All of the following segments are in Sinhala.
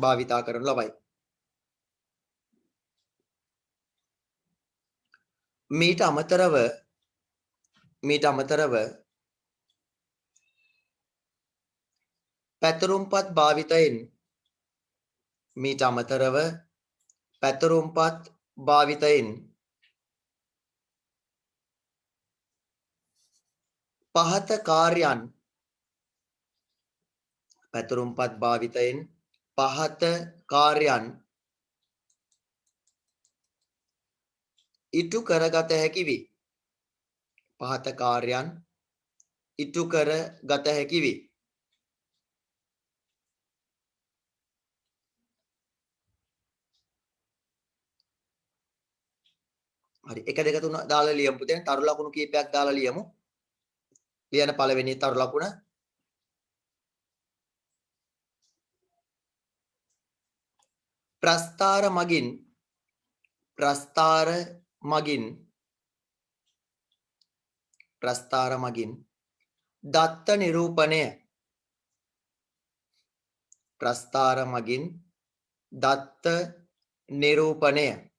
භාවිතා කරනු ලබයි. මීට අමතරව පැතුරුම්පත් භාවිතයෙන් පහත කාර්යයන් ඉටු කරගත හැකි වේ. පහත කාර්යයන් ඉටු කරගත හැකි වේ. හරි 1 2 3 දාලා ලියමු පුතේ. තරු ලකුණු කීපයක් දාලා ලියමු. ලියන පළවෙනි තරු ලකුණ ප්‍රස්ථාර මගින් දත්ත නිරූපණය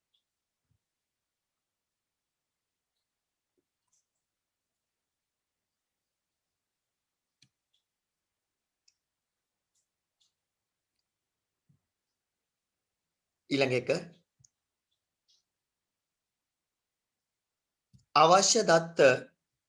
ඊළඟ එක අවශ්‍ය දත්ත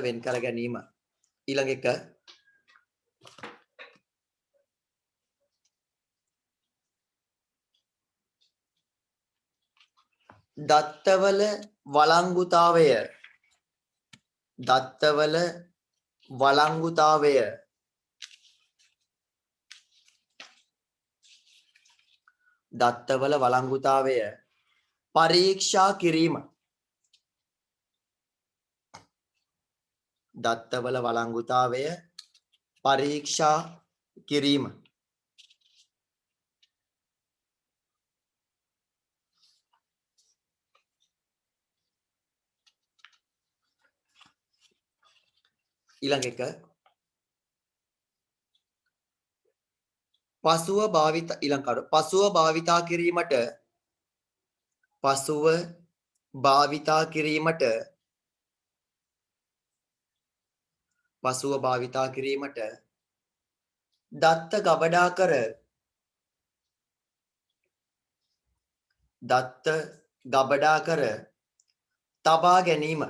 වෙන් කර ගැනීම ඊළඟ එක දත්තවල වළංගුතාවය පරීක්ෂා කිරීම ඊළඟ එක පසුව භාවිතා කිරීමට දත්ත ගබඩා කර තබා ගැනීම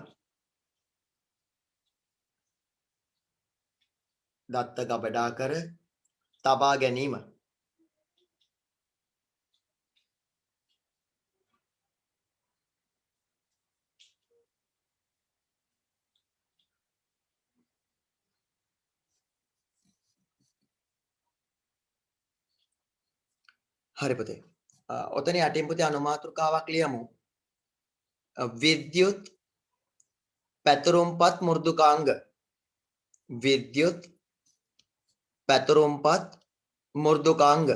හරි පුතේ. ඔතන යටින් පුතේ අනුමාතෘකාවක් ලියමු. විද්‍යුත් පැතුරුම්පත් මෘදුකාංග. විද්‍යුත් පැතුරුම්පත් මෘදුකාංග.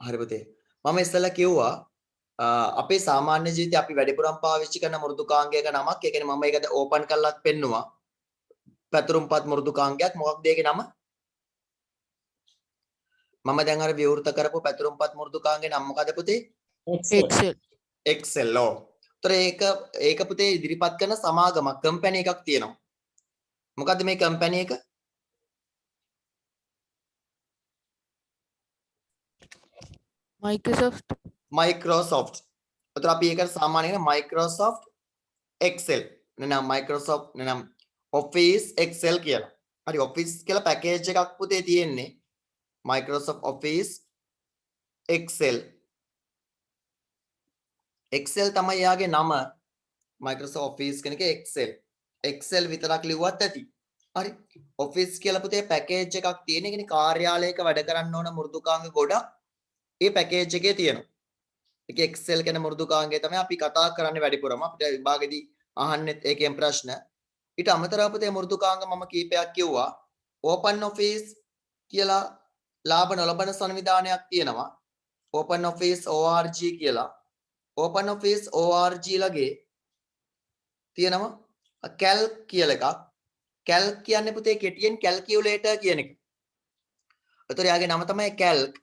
හරි පුතේ. මම ඉස්සෙල්ලා කිව්වා අපේ සාමාන්‍ය ජීවිතේ අපි වැඩිපුරම පාවිච්චි කරන මෘදුකාංගයක නමක්. ඒ කියන්නේ මම ඒකට ඕපන් කරලාත් පෙන්නුවා. පැතුරුම්පත් මෘදුකාංගයක් මොකක්ද ඒකේ නම? මම දැන් අර විවෘත කරපු පැතුරුම්පත් මෘදුකාංගේ නම මොකද පුතේ? එක්සෙල්. ඔව්. ඒතර ඒක පුතේ ඉදිරිපත් කරන සමාගමක් කම්පැනි එකක් තියෙනවා. මොකද්ද මේ කම්පැනි එක? Microsoft. ඒතර අපි ඒකට සාමාන්‍යයෙන් Microsoft Excel නැත්නම් Microsoft නැත්නම් Office Excel කියලා. හරි Office කියලා පැකේජ් එකක් පුතේ තියෙන්නේ. Microsoft Office Excel. Excel තමයි යාගේ නම. Microsoft Office කෙනක Excel. Excel විතරක් ලිව්වත් ඇති. හරි ඔෆිස් කියලා පුතේ පැකේජ් එකක් තියෙන. ඒ කියන්නේ කාර්යාලයක වැඩ කරන්න ඕන මෘදුකාංග ගොඩක් ඒ පැකේජ් එකේ තියෙනවා. ඒක Excel කියන මෘදුකාංගය තමයි අපි කතා කරන්නේ වැඩිපුරම. අපිට විභාගෙදී අහන්නේ ඒකෙන් ප්‍රශ්න. ඊට අමතරව පුතේ මෘදුකාංග මම කීපයක් කිව්වා. Open Office කියලා ලාභ නොලබන සංවිධානයක් තියෙනවා. Open Office ORG කියලා. Open Office ORG ලගේ තියෙනවා calc කියලා එකක්. calc කියන්නේ පුතේ කෙටියෙන් calculator කියන එක. ඒතර යාගේ නම තමයි calc.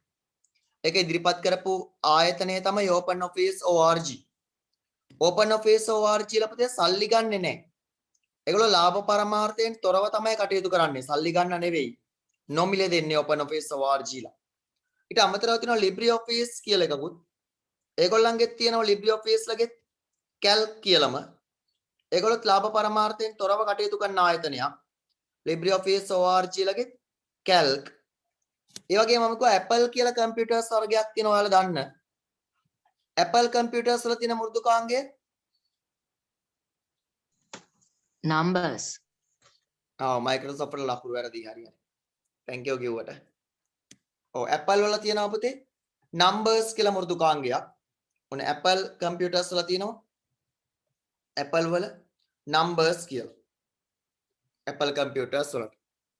ඒක ඉදිරිපත් කරපු ආයතනය තමයි Open Office ORG. Open Office ORG ලා පුතේ සල්ලි ගන්නෙ නැහැ. ඒගොල්ලෝ ලාභ පරමාර්ථයෙන් තොරව තමයි කටයුතු කරන්නේ. සල්ලි ගන්න නෙවෙයි. නොමිලේ දෙන්නේ Open Office ORG ලා. ඊට අමතරව තියෙනවා LibreOffice කියලා එකකුත්. ඒගොල්ලන්ගෙත් තියෙනවා LibreOffice ලගෙත් calc කියලාම. ඒගොල්ලොත් ලාභ පරමාර්ථයෙන් තොරව කටයුතු කරන ආයතනයක්. LibreOffice ORG ලගෙත් calc. ඒ වගේම මම කිව්වා Apple කියලා කම්පියුටර්ස් වර්ගයක් තියෙනවා ඔයාලා දන්න. Apple computers වල තියෙන මෘදුකාංගය numbers. Microsoft වල ලකුණු වැරදි හරියට. thank you කිව්වට. Apple වල තියෙනවා පුතේ numbers කියලා මෘදුකාංගයක්. ඔන්න Apple computers වල තියෙනවා Apple වල numbers කියලා. Apple computers වලට.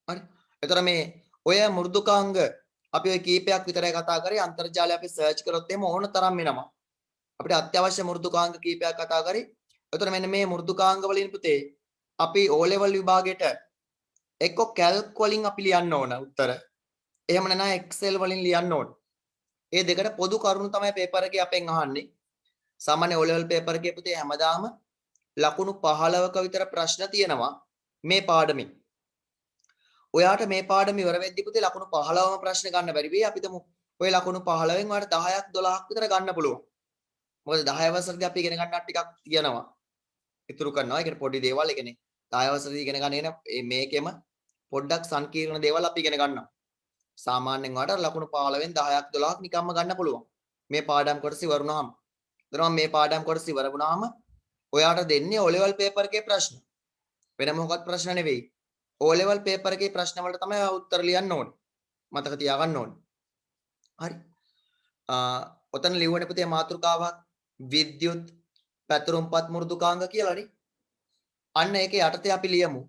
හරි. එතකොට මේ ඔය මෘදුකාංග අපි ඔය කීපයක් විතරයි කතා කරේ. අන්තර්ජාලය අපි සර්ච් කරොත් එහෙම ඕන තරම් වෙනවා. අපිට අත්‍යවශ්‍ය මෘදුකාංග කීපයක් කතා කරේ. එතකොට මෙන්න මේ මෘදුකාංග වලින් පුතේ අපි O level විභාගයට එක්ක calc වලින් අපි ලියන්න ඕන උත්තර. එහෙම නැත්නම් Excel වලින් ලියන්න ඕන. මේ දෙකට පොදු කරුණු තමයි පේපර් එකේ අපෙන් අහන්නේ. සාමාන්‍ය O level පේපර් එකේ පුතේ හැමදාම ලකුණු 15ක විතර ප්‍රශ්න තියෙනවා මේ පාඩමේ. ඔයාට මේ පාඩම ඉවර වෙද්දී පුතේ ලකුණු 15ම ප්‍රශ්න ගන්න බැරි වෙයි. අපි තමු ඔය ලකුණු 15න් ඔයාලට 10ක් 12ක් විතර ගන්න පුළුවන්. මොකද 10 වසරේදී අපි ඉගෙන ගන්නත් ටිකක් තියෙනවා. ඉතුරු කරනවා. ඒ කියන්නේ පොඩි දේවල්. ඒ කියන්නේ 10 වසරේදී ඉගෙන ගන්න මේකෙම පොඩ්ඩක් සංකීර්ණ දේවල් අපි ඉගෙන ගන්නවා. සාමාන්‍යයෙන් ඔයාලට ලකුණු 15න් 10ක් 12ක් නිකම්ම ගන්න පුළුවන්. මේ පාඩම් කොටස ඉවර වුණාම. එතන මේ පාඩම් කොටස ඉවර වුණාම ඔයාට දෙන්නේ O level paper එකේ ප්‍රශ්න. වෙන මොකක්වත් ප්‍රශ්න නෙවෙයි. O level paper එකේ ප්‍රශ්න වලට තමයි උත්තර ලියන්න ඕනේ. මතක තියාගන්න ඕනේ. හරි. ඔතන ලියුවනේ පුතේ මාතෘකාවක් විද්‍යුත් පැතුරුම්පත් මෘදුකාංග කියලානේ. අන්න ඒකේ යටතේ අපි ලියමු.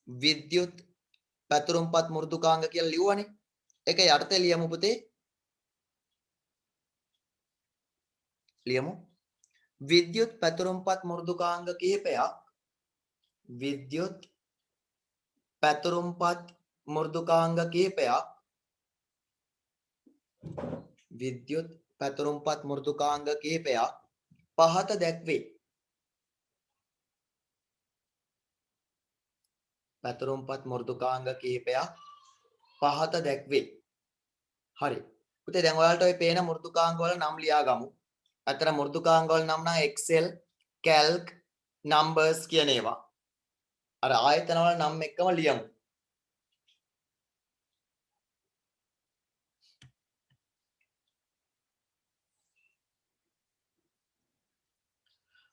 විද්‍යුත් පැතුරුම්පත් මෘදුකාංග කියලා ලියුවනේ. ඒක යටතේ ලියමු පුතේ. ලියමු. විද්‍යුත් පැතුරුම්පත් මෘදුකාංග කිහිපයක් විද්‍යුත් පැතුරුම්පත් මෘදුකාංග කිහිපයක් විද්‍යුත් පැතුරුම්පත් මෘදුකාංග කිහිපයක් පහත දැක්වේ. පැතුරුම්පත් මෘදුකාංග කිහිපයක් පහත දැක්වේ. හරි. පුතේ දැන් ඔයාලට ওই පේන මෘදුකාංග වල නම් ලියා ගමු. අතර මෘදුකාංග වල නම් නම් Excel, Calc, Numbers කියන ඒවා. අර ආයතන වල නම් එක්කම ලියමු.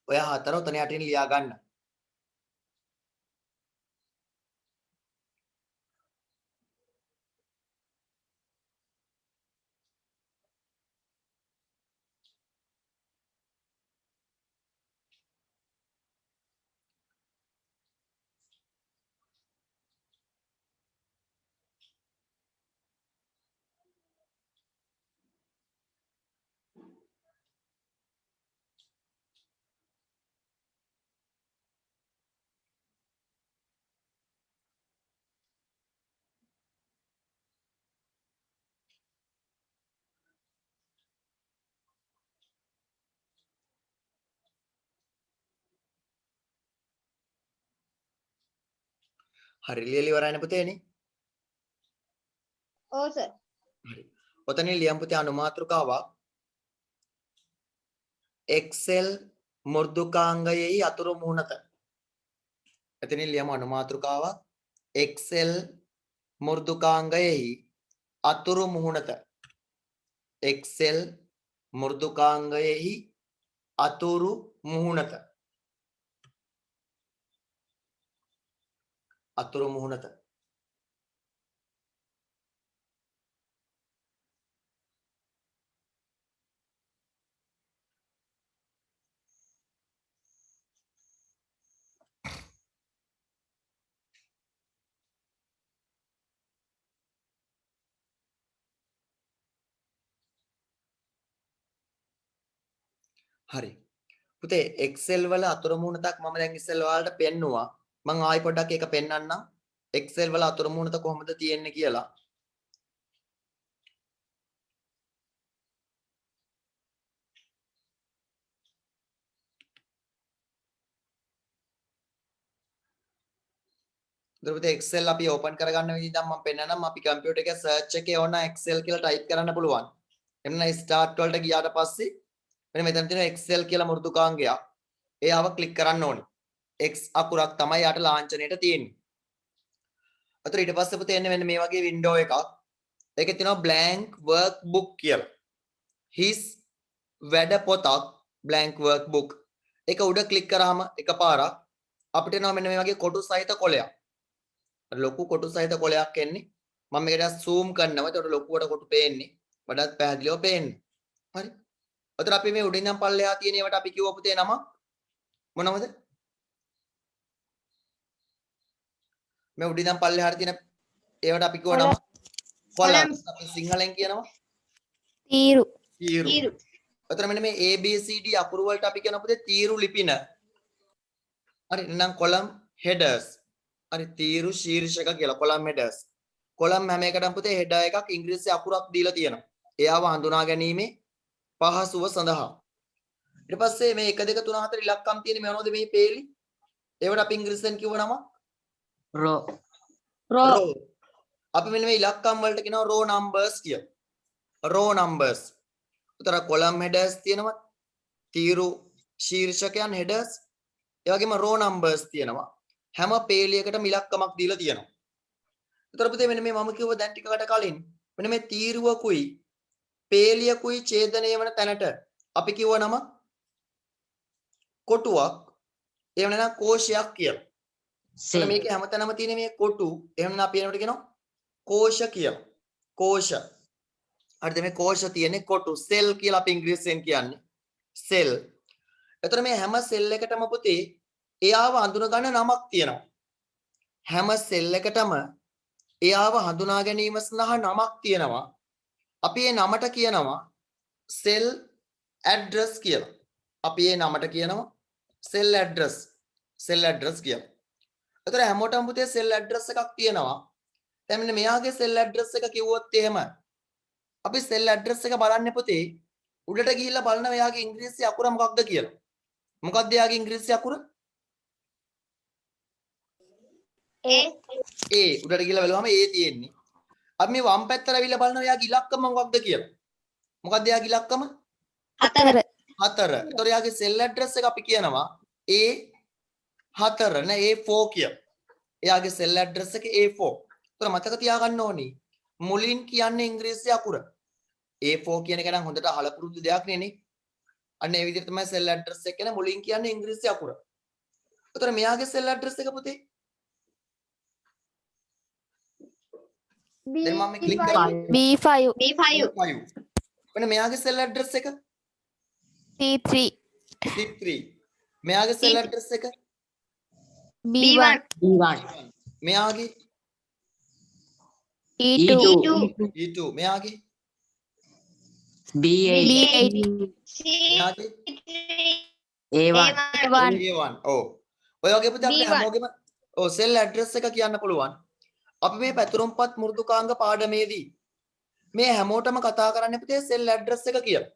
ඔය හතර උතන යටින් ලියා ගන්න. හරි ලියලා ඉවරයිනේ පුතේනේ. ඔව් සර්. හරි. ඔතනින් ලියමු පුතේ අනුමාත්‍රකාවක්. Excel මෘදුකාංගයෙහි අතුරු මුහුණත. එතනින් ලියමු අනුමාත්‍රකාවක්. Excel මෘදුකාංගයෙහි අතුරු මුහුණත. Excel මෘදුකාංගයෙහි අතුරු මුහුණත. අතුරු මුහුණත. හරි. පුතේ Excel වල අතුරු මුහුණතක් මම දැන් ඉස්සෙල් ඔයාලට පෙන්නුවා. මම ආයි පොඩ්ඩක් ඒක පෙන්වන්නම්. Excel වල අතුරු මුහුණත කොහොමද තියෙන්නේ කියලා. පුතේ Excel අපි ඕපන් කරගන්න විදිහ දැන් මම පෙන්නන්නම්. අපි කම්පියුටර් එකේ සර්ච් එකේ ඕන Excel කියලා ටයිප් කරන්න පුළුවන්. එන්න ස්ටාර්ට් වලට ගියාට පස්සේ මෙන්න මෙතන තියෙන Excel කියලා මෘදුකාංගයක්. එයාව ක්ලික් කරන්න ඕනේ. X අකුරක් තමයි යාට ලාංඡනයට තියෙන්නේ. අතට ඊට පස්සේ පුතේ එන්නේ මෙන්න මේ වගේ වින්ඩෝ එකක්. ඒකේ තියෙනවා blank workbook කියලා. his වැඩ පොතක් blank workbook. ඒක උඩ ක්ලික් කරාම එකපාරක් අපිට එනවා මෙන්න මේ වගේ කොටු සහිත කොලයක්. ලොකු කොටු සහිත කොලයක් එන්නේ. මම මේකට zoom කරනවා. ඒකට ලොකුවට කොටු පේන්නේ. වඩාත් පැහැදිලිව පේන්නේ. හරි. අතට අපි මේ උඩින් නම් පල්ලෙහා තියෙන ඒවට අපි කිව්ව පුතේ නම මොනවද? මේ උඩින් නම් පල්ලෙහාට තියෙන ඒවට අපි කිව්ව නම columns. අපි සිංහලෙන් කියනවා තීරු. තීරු. අතට මෙන්න මේ ABCD අකුරු වලට අපි කියන පුතේ තීරු ලිපින. හරි. එහෙනම් column headers. හරි තීරු ශීර්ෂක කියලා column headers. column හැම එකටම පුතේ header එකක් ඉංග්‍රීසි අකුරක් දීලා තියෙනවා. එයාව හඳුනා ගැනීමේ පහසුව සඳහා. ඊට පස්සේ මේ 1 2 3 4 ඉලක්කම් තියෙන මේ මොනවද මේ පේලි? ඒවට අපි ඉංග්‍රීසියෙන් කියව නම row. row. අපි මෙන්න මේ ඉලක්කම් වලට කියනවා row numbers කියලා. row numbers. උතර column headers තියෙනවා. තීරු ශීර්ෂකයන් headers. ඒ වගේම row numbers තියෙනවා. හැම පේලියකටම ඉලක්කමක් දීලා තියෙනවා. උතර පුතේ මෙන්න මේ මම කිව්ව දැන් ටිකකට කලින් මෙන්න මේ තීරුවකුයි පේලියකුයි ඡේදනය වන තැනට අපි කිව්ව නම කොටුවක් එහෙම නැත්නම් කෝෂයක් කියලා. cell. මේකේ හැමතැනම තියෙන මේ කොටු එහෙම නැත්නම් අපි එනකොට කියනවා කෝෂ කියලා. කෝෂ. හරිද මේ කෝෂ තියෙන්නේ කොටු සෙල් කියලා අපි ඉංග්‍රීසියෙන් කියන්නේ. සෙල්. එතකොට මේ හැම සෙල් එකටම පුතේ එයාව හඳුනා ගන්න නමක් තියෙනවා. හැම සෙල් එකටම එයාව හඳුනා ගැනීම සඳහා නමක් තියෙනවා. අපි ඒ නමට කියනවා cell address කියලා. අපි ඒ නමට කියනවා cell address. cell address කියලා. ඒතර හැමෝටම පුතේ cell address එකක් තියෙනවා. දැන් මෙන්න මෙයාගේ cell address එක කිව්වොත් එහෙම අපි cell address එක බලන්නේ පුතේ උඩට ගිහිල්ලා බලන එයාගේ ඉංග්‍රීසි අකුර මොකක්ද කියලා. මොකක්ද එයාගේ ඉංග්‍රීසි අකුර? A. උඩට ගිහිල්ලා බලුවම A තියෙන්නේ. අපි මේ වම් පැත්තට ඇවිල්ලා බලනවා එයාගේ ඉලක්කම මොකක්ද කියලා. මොකක්ද එයාගේ ඉලක්කම? 4. 4. ඒතකොට එයාගේ cell address එක අපි කියනවා A4 නේ A4 කියලා. එයාගේ cell address එක A4. ඒතකොට මතක තියාගන්න ඕනේ. මුලින් කියන්නේ ඉංග්‍රීසි අකුර. A4 කියන එක නම් හොඳට අහලා පුරුදු දෙයක් නේ. අන්න ඒ විදිහට තමයි cell address එක කියන මුලින් කියන්නේ ඉංග්‍රීසි අකුර. ඒතකොට මෙයාගේ cell address එක පුතේ දැන් මම ක්ලික් කරලා B5. මෙන්න මෙයාගේ cell address එක T3. C3. මෙයාගේ cell address එක B1. මෙයාගේ E2. E2. මෙයාගේ B8. මෙයාගේ A1. A1. ඔව්. ඔය වගේ පුතේ අපිට හැමෝගෙම ඔව් cell address එක කියන්න පුළුවන්. අපි මේ පැතුරුම්පත් මෘදුකාංග පාඩමේදී මේ හැමෝටම කතා කරන්න පුතේ cell address එක කියලා.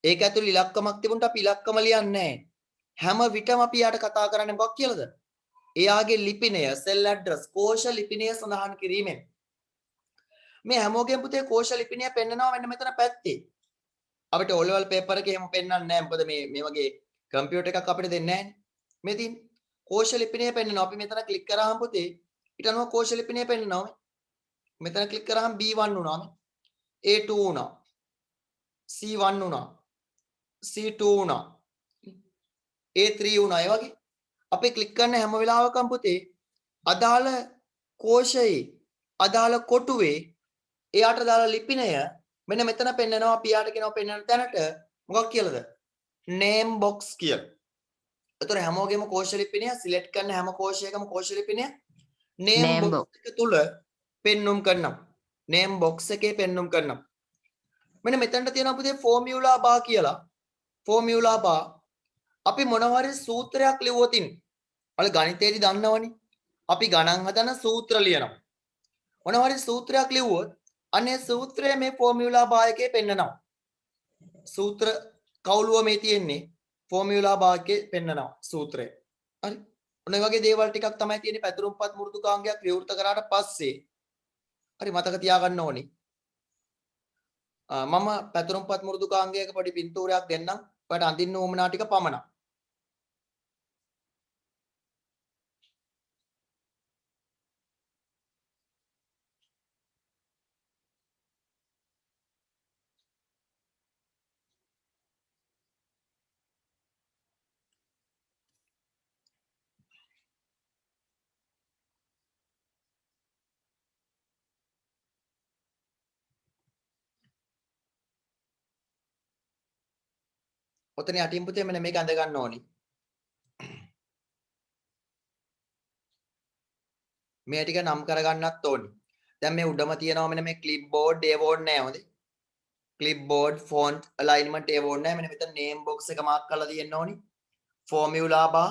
ඒක ඇතුළේ ඉලක්කමක් තිබුණට අපි ඉලක්කම ලියන්නේ නැහැ. හැම විටම අපි යාට කතා කරන්නේ මොකක් කියලාද? එයාගේ ලිපිනය cell address කෝෂ ලිපිනය සඳහන් කිරීමෙන්. මේ හැමෝගෙම පුතේ කෝෂ ලිපිනය පෙන්නනවා මෙන්න මෙතන පැත්තේ. අපිට O level paper එකේ එහෙම පෙන්නන්නේ නැහැ. මොකද මේ වගේ කම්පියුටර් එකක් අපිට දෙන්නේ නැහැ. මේ තියෙන කෝෂ ලිපිනය පෙන්නනවා. අපි මෙතන ක්ලික් කරාම පුතේ ඊට අනුව කෝෂ ලිපිනය පෙන්නනවා. මෙතන ක්ලික් කරාම B1 වුණා. A2 වුණා. C1 වුණා. C2 වුණා. A3 වුණා. ඒ වගේ අපි ක්ලික් කරන හැම වෙලාවකම පුතේ අදාළ කෝෂයේ අදාළ කොටුවේ එයාට දාලා ලිපිනය මෙන්න මෙතන පෙන්නනවා අපි යාට කියනවා පෙන්නන තැනට මොකක් කියලාද? name box කියලා. ඒතර හැමෝගෙම කෝෂ ලිපිනය සිලෙක්ට් කරන හැම කෝෂයකම කෝෂ ලිපිනය name Name box එක තුල පෙන්눔 කරනවා. name box එකේ පෙන්눔 කරනවා. මෙන්න මෙතනට තියෙනවා පුතේ formula bar කියලා. formula bar අපි මොනවා හරි සූත්‍රයක් ලියුවොතින් ඔයාලා ගණිතයේදී දන්නවනේ. අපි ගණන් හදන සූත්‍ර ලියනවා. මොනවා හරි සූත්‍රයක් ලියුවොත් අනේ සූත්‍රය මේ formula bar එකේ පෙන්නනවා. සූත්‍ර කවුලුව මේ තියෙන්නේ formula bar එකේ පෙන්නනවා සූත්‍රය. හරි. ඔන්න ඔය වගේ දේවල් ටිකක් තමයි තියෙන්නේ පැතුරුම්පත් මෘදුකාංගයක් විවෘත කරාට පස්සේ. හරි මතක තියාගන්න ඕනේ. මම පැතුරුම්පත් මෘදුකාංගයක පොඩි පින්තූරයක් දෙන්නම්. ඔයාලට අඳින්න උවමනා ටික පමණක්. ඔතන යටින් පුතේ මෙන්න මේක අඳ ගන්න ඕනේ. මේ ටික නම් කරගන්නත් ඕනේ. දැන් මේ උඩම තියෙනවා මෙන්න මේ clipboard ඒ වෝඩ් නෑ හොඳේ. clipboard font alignment ඒ වෝඩ් නෑ. මෙන්න මෙතන name box එක මාක් කරලා තියෙන්න ඕනේ. formula bar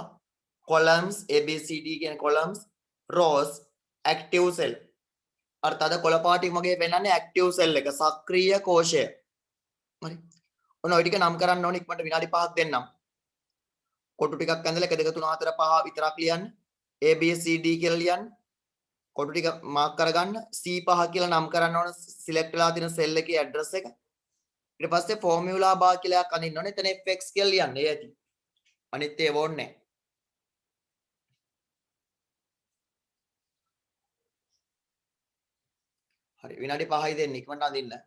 columns abcd කියන columns rows active cell. අර තද කොළ පාටින් වගේ වෙන්නන්නේ active cell එක සක්‍රීය කෝෂය. හරි. ඔන්න ඔය ටික නම් කරන්න ඕනේ ඉක්මනට විනාඩි 5ක් දෙන්නම්. කොටු ටිකක් ඇඳලා 1 2 3 4 5 විතරක් ලියන්න. ABCD කියලා ලියන්න. කොටු ටික මාක් කරගන්න. C5 කියලා නම් කරන්න ඕන සිලෙක්ට් වෙලා තියෙන සෙල් එකේ ඇඩ්‍රස් එක. ඊට පස්සේ formula bar කියලා එකක් අඳින්න ඕනේ. එතන fx කියලා ලියන්න. ඒ ඇති. අනිත් ඒවා ඕනේ නැහැ. හරි විනාඩි 5යි දෙන්න ඉක්මනට අඳින්න.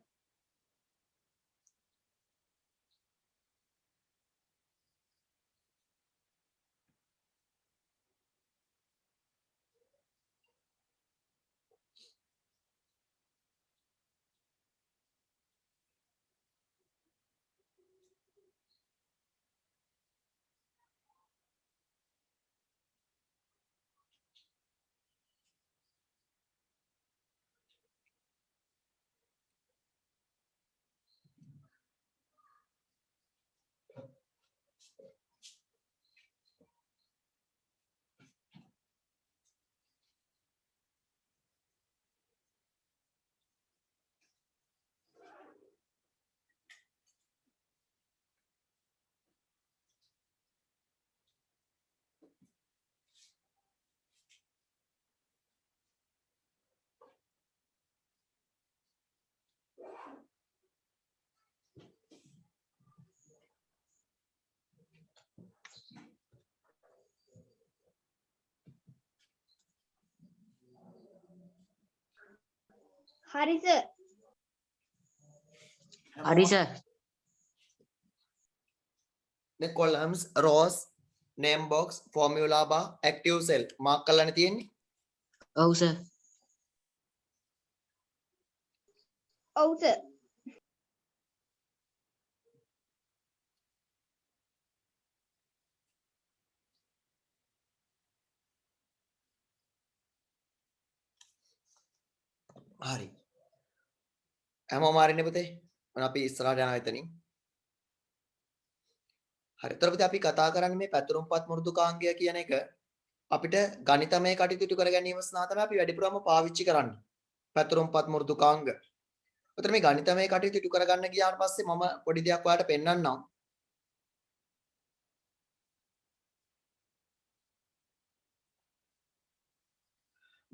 හරි සර්. හරි sir. the columns rows name box formula bar active cell mark කරලානේ තියෙන්නේ. ඔව් සර්. ඔව් සර්. හරි. හැමෝම හරිනේ පුතේ. මොන අපි ඉස්සරහට යනවා එතනින්. හරි. ඒතර පුතේ අපි කතා කරන්නේ මේ පැතුරුම්පත් මෘදුකාංගය කියන එක අපිට ගණිතමය කටයුතු ඉටු කර ගැනීම සඳහා තමයි අපි වැඩිපුරම පාවිච්චි කරන්නේ. පැතුරුම්පත් මෘදුකාංග. ඒතර මේ ගණිතමය කටයුතු ඉටු කරගන්න ගියාට පස්සේ මම පොඩි දෙයක් ඔයාලට පෙන්නන්නම්.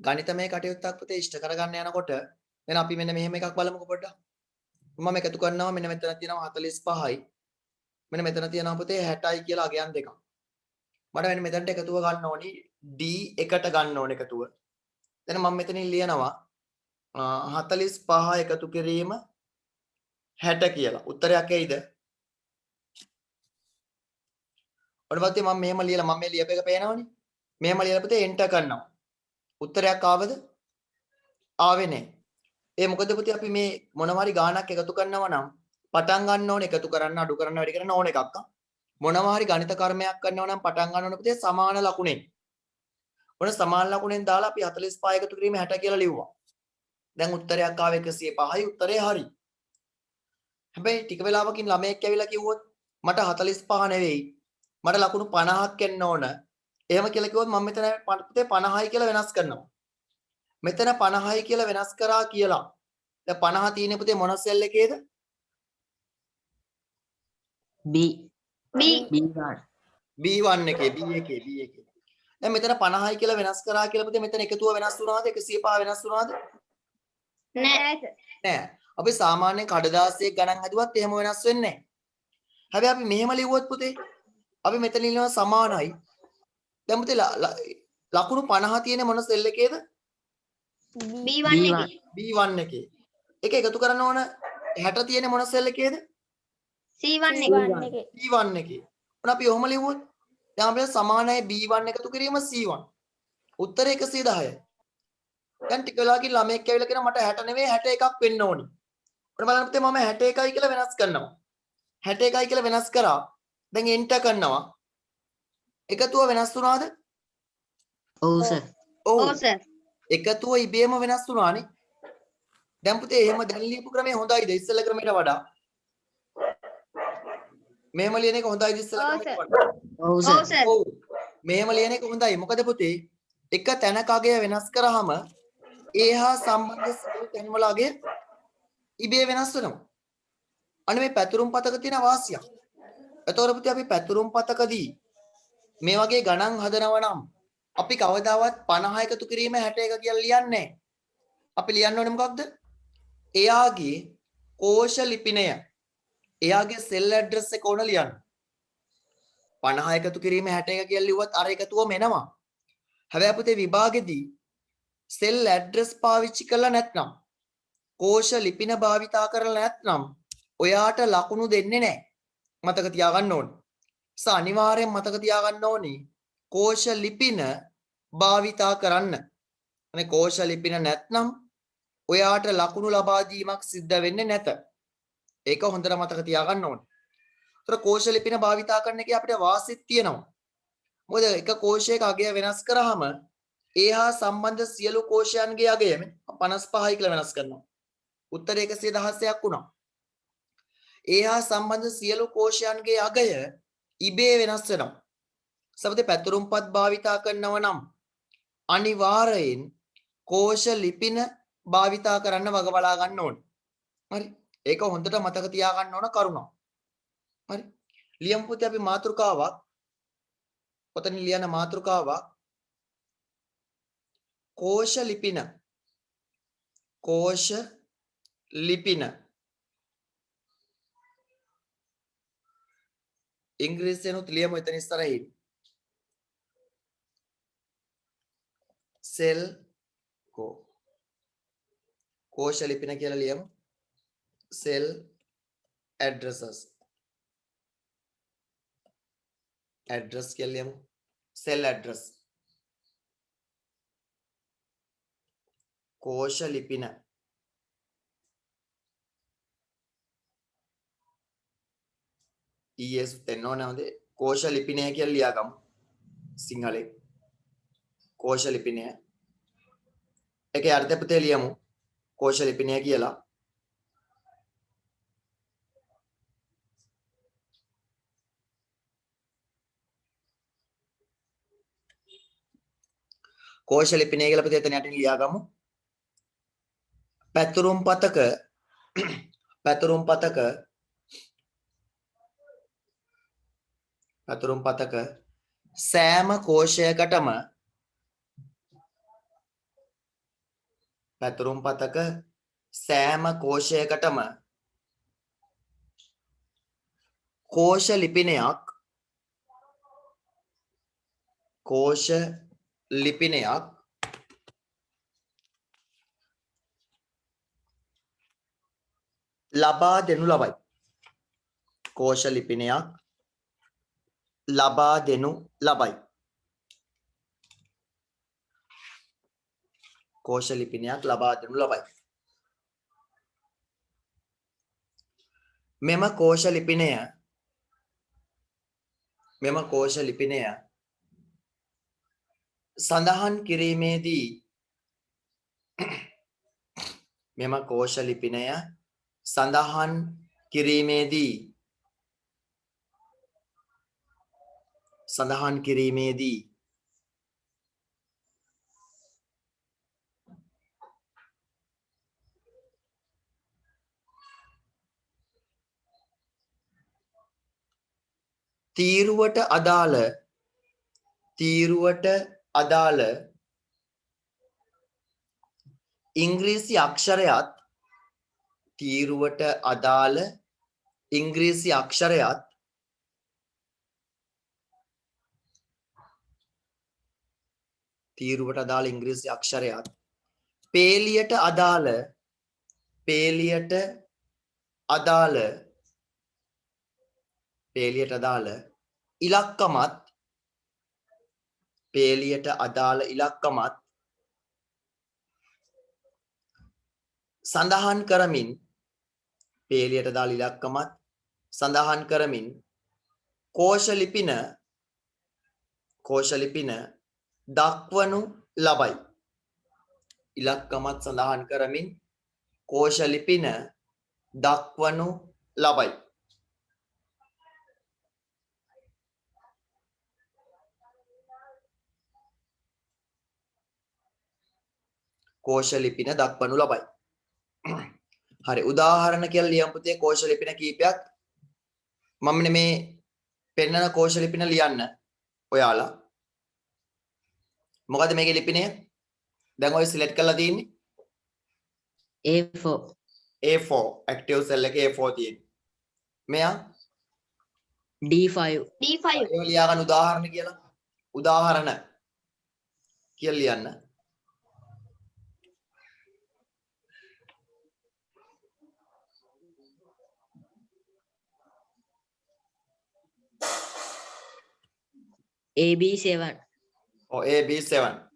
ගණිතමය කටයුත්තක් පුතේ ඉෂ්ට කරගන්න යනකොට දැන් අපි මෙන්න මෙහෙම එකක් බලමුකෝ පොඩ්ඩක්. මම එකතු කරනවා මෙන්න මෙතන තියෙනවා 45යි. මෙන්න මෙතන තියෙනවා පුතේ 60යි කියලා අගයන් දෙකක්. මට මෙන්න මෙතනට එකතුව ගන්න ඕනි D1ට ගන්න ඕන එකතුව. දැන් මම මෙතනින් ලියනවා 45 එකතු කිරීම 60 කියලා. උත්තරයක් එයිද? ඔන්න පස්සේ මම මෙහෙම ලියලා මම මේ ලියප එක පේනවනේ. මෙහෙම ලියලා පුතේ එන්ටර් කරනවා. උත්තරයක් ආවද? ආවේ නැහැ. ඒ මොකද පුතේ අපි මේ මොනවා හරි ගාණක් එකතු කරනවා නම් පටන් ගන්න ඕනේ එකතු කරන්න අඩු කරන්න වැඩි කරන්න ඕන එකක්. මොනවා හරි ගණිත කර්මයක් කරනවා නම් පටන් ගන්න ඕනේ පුතේ සමාන ලකුණෙන්. ඔන්න සමාන ලකුණෙන් දාලා අපි 45 එකතු කිරීම 60 කියලා ලිව්වා. දැන් උත්තරයක් ආවේ 105යි උත්තරේ හරි. හැබැයි ටික වෙලාවකින් ළමයෙක් ඇවිල්ලා කිව්වොත් මට 45 නෙවෙයි මට ලකුණු 50ක් එන්න ඕන. එහෙම කියලා කිව්වොත් මම මෙතන පුතේ 50යි කියලා වෙනස් කරනවා. මෙතන 50යි කියලා වෙනස් කරා කියලා. දැන් 50 තියෙන්නේ පුතේ මොන සෙල් එකේද? B B B1 B1 එකේ B එකේ. දැන් මෙතන 50යි කියලා වෙනස් කරා කියලා පුතේ මෙතන එකතුව වෙනස් වුණාද? 105 වෙනස් වුණාද? නෑ සර්. නෑ. අපි සාමාන්‍ය කඩදාසියක ගණන් හදුවත් එහෙම වෙනස් වෙන්නේ නෑ. හැබැයි අපි මෙහෙම ලිව්වොත් පුතේ අපි මෙතන ලියනවා සමානයි. දැන් පුතේ ලකුණු 50 තියෙන මොන සෙල් එකේද? B1 B1 B1 එකේ. ඒක එකතු කරන්න ඕන 60 තියෙන මොන සෙල් එකේද? C1 එකේ. C1 එකේ. මොන අපි ඔහොම ලිව්වොත් දැන් අපිට සමානයි B1 එකතු කිරීම C1. උත්තරය 110යි. දැන් ටික වෙලාවකින් ළමයෙක් ඇවිල්ලා කියනවා මට 60 නෙවෙයි 61ක් වෙන්න ඕනි. ඔන්න බලන්න පුතේ මම 61යි කියලා වෙනස් කරනවා. 61යි කියලා වෙනස් කරා. දැන් එන්ටර් කරනවා. එකතුව වෙනස් වුණාද? ඔව් සර් ඔව්. O sir එකතුව ඉබේම වෙනස් වුණානේ. දැන් පුතේ එහෙම දැන් ලියපු ක්‍රමය හොඳයිද ඉස්සෙල්ලා ක්‍රමයට වඩා? මෙහෙම ලියන එක හොඳයිද ඉස්සෙල්ලා ඔව් ක්‍රමයට සර්. වඩා? ඔව් O සර් sir ඔව්. මෙහෙම ලියන එක හොඳයි. මොකද පුතේ එක තැනක අගය වෙනස් කරාම ඒ හා සම්බන්ධ සියලු තැන්වල අගය ඉබේ වෙනස් වෙනවා. අනේ මේ පැතුරුම් පතක තියෙන වාසියක්. එතකොට පුතේ අපි පැතුරුම් පතකදී මේ වගේ ගණන් හදනවා නම් අපි කවදාවත් 50 එකතු කිරීම 61 කියලා ලියන්නේ නැහැ. අපි ලියන්න ඕනේ මොකක්ද? එයාගේ කෝෂ ලිපිනය. එයාගේ සෙල් ඇඩ්‍රස් එක ඕන ලියන්න. 50 එකතු කිරීම 61 කියලා ලිව්වත් අර එකතුවම එනවා. හැබැයි පුතේ විභාගෙදී සෙල් ඇඩ්‍රස් පාවිච්චි කරලා නැත්නම් කෝෂ ලිපින භාවිතා කරලා නැත්නම් ඔයාට ලකුණු දෙන්නේ නැහැ. මතක තියාගන්න ඕනේ. අනිවාර්යෙන් මතක තියාගන්න ඕනේ කෝෂ ලිපින භාවිතා කරන්න. අනේ කෝෂ ලිපින නැත්නම් ඔයාට ලකුණු ලබා දීමක් සිද්ධ වෙන්නේ නැත. ඒක හොඳට මතක තියාගන්න ඕනේ. ඒතර කෝෂ ලිපින භාවිතා කරන එකේ අපිට වාසිත් තියෙනවා. මොකද එක කෝෂයක අගය වෙනස් කරාම ඒ හා සම්බන්ධ සියලු කෝෂයන්ගේ අගය 55යි කියලා වෙනස් කරනවා. උත්තරය 116ක් වුණා. ඒ හා සම්බන්ධ සියලු කෝෂයන්ගේ අගය ඉබේ වෙනස් වෙනවා. සමහර පැතුරුම්පත් භාවිතා කරනවා නම් අනිවාර්යයෙන් කෝෂ ලිපින භාවිතා කරන්න වග බලා ගන්න ඕනේ. හරි. ඒක හොඳට මතක තියාගන්න ඕන කරුණක්. හරි. ලියමු පුතේ අපි මාතෘකාවක්. ඔතන ලියන මාතෘකාවක් කෝෂ ලිපින. කෝෂ ලිපින. ඉංග්‍රීසියෙන්ුත් ලියමු එතන ඉස්සරහින්. සෙල් කෝෂ ලිපින කියලා ලියමු. cell addresses address කියලා ලියමු. cell address කෝෂ ලිපින es තෙන්නෝ නැවද කෝෂ ලිපිනය කියලා ලියාගමු සිංහලෙන්. කෝෂ ලිපිනය ඒකේ අර්ථය පුතේ ලියමු. කෝෂ ලිපිනය කියලා කෝෂ ලිපිනය කියලා පුතේ එතන යටින් ලියාගමු. පැතුරුම් පතක සෑම කෝෂයකටම පැතුරුම් පතක සෑම කෝෂයකටම කෝෂ ලිපිනයක් ලබා දෙනු ලබයි. කෝෂ ලිපිනයක් ලබා දෙනු ලබයි. කෝෂ ලිපිනයක් ලබා දෙනු ලබයි. මෙම කෝෂ ලිපිනය සඳහන් කිරීමේදී තීරුවට අදාළ ඉංග්‍රීසි අක්ෂරයත් පේලියට අදාළ ඉලක්කමත් සඳහන් කරමින් කෝෂ ලිපින දක්වනු ලබයි. හරි උදාහරණ කියලා ලියමු පුතේ කෝෂ ලිපින කීපයක්. මම මේ පෙන්නන කෝෂ ලිපින ලියන්න ඔයාලා. මොකද මේකේ ලිපිනය? දැන් ඔය සිලෙක්ට් කරලා තියෙන්නේ A4 A4 active cell එකේ A4 තියෙන්නේ. මෙයා D5 D5 ඒක ලියා ගන්න උදාහරණ කියලා ලියන්න. AB7 AB7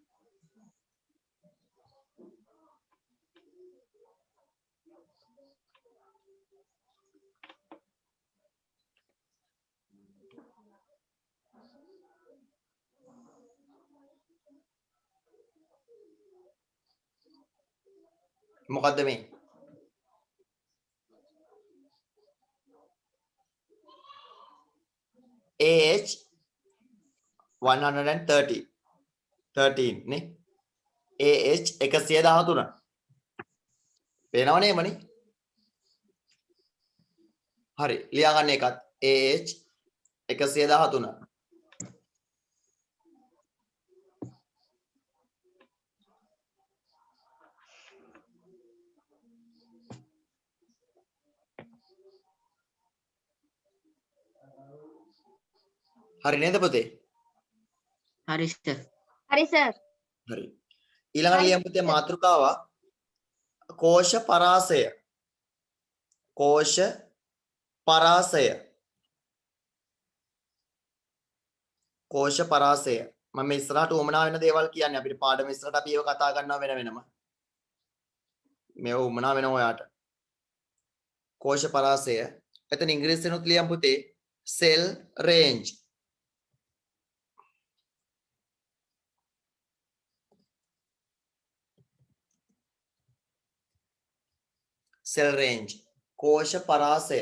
මොකද්ද මේ? AH 113 නේ AH 113 පේනව නේමනේ. හරි ලියා ගන්න එකත් AH 113 හරි නේද පුතේ? හරි සර්. හරි සර්. හරි ඊළඟට ලියමු පුතේ මාතෘකාව කෝෂ පරාසය මම ඉස්සරහට උමනා වෙන දේවල් කියන්නේ අපිට පාඩම ඉස්සරහට අපි ඒව කතා කරනවා වෙනම මේව උමනා වෙනවා ඔයාට. කෝෂ පරාසය එතන ඉංග්‍රීසියෙන්ුත් ලියමු පුතේ cell range. කෝෂ පරාසය.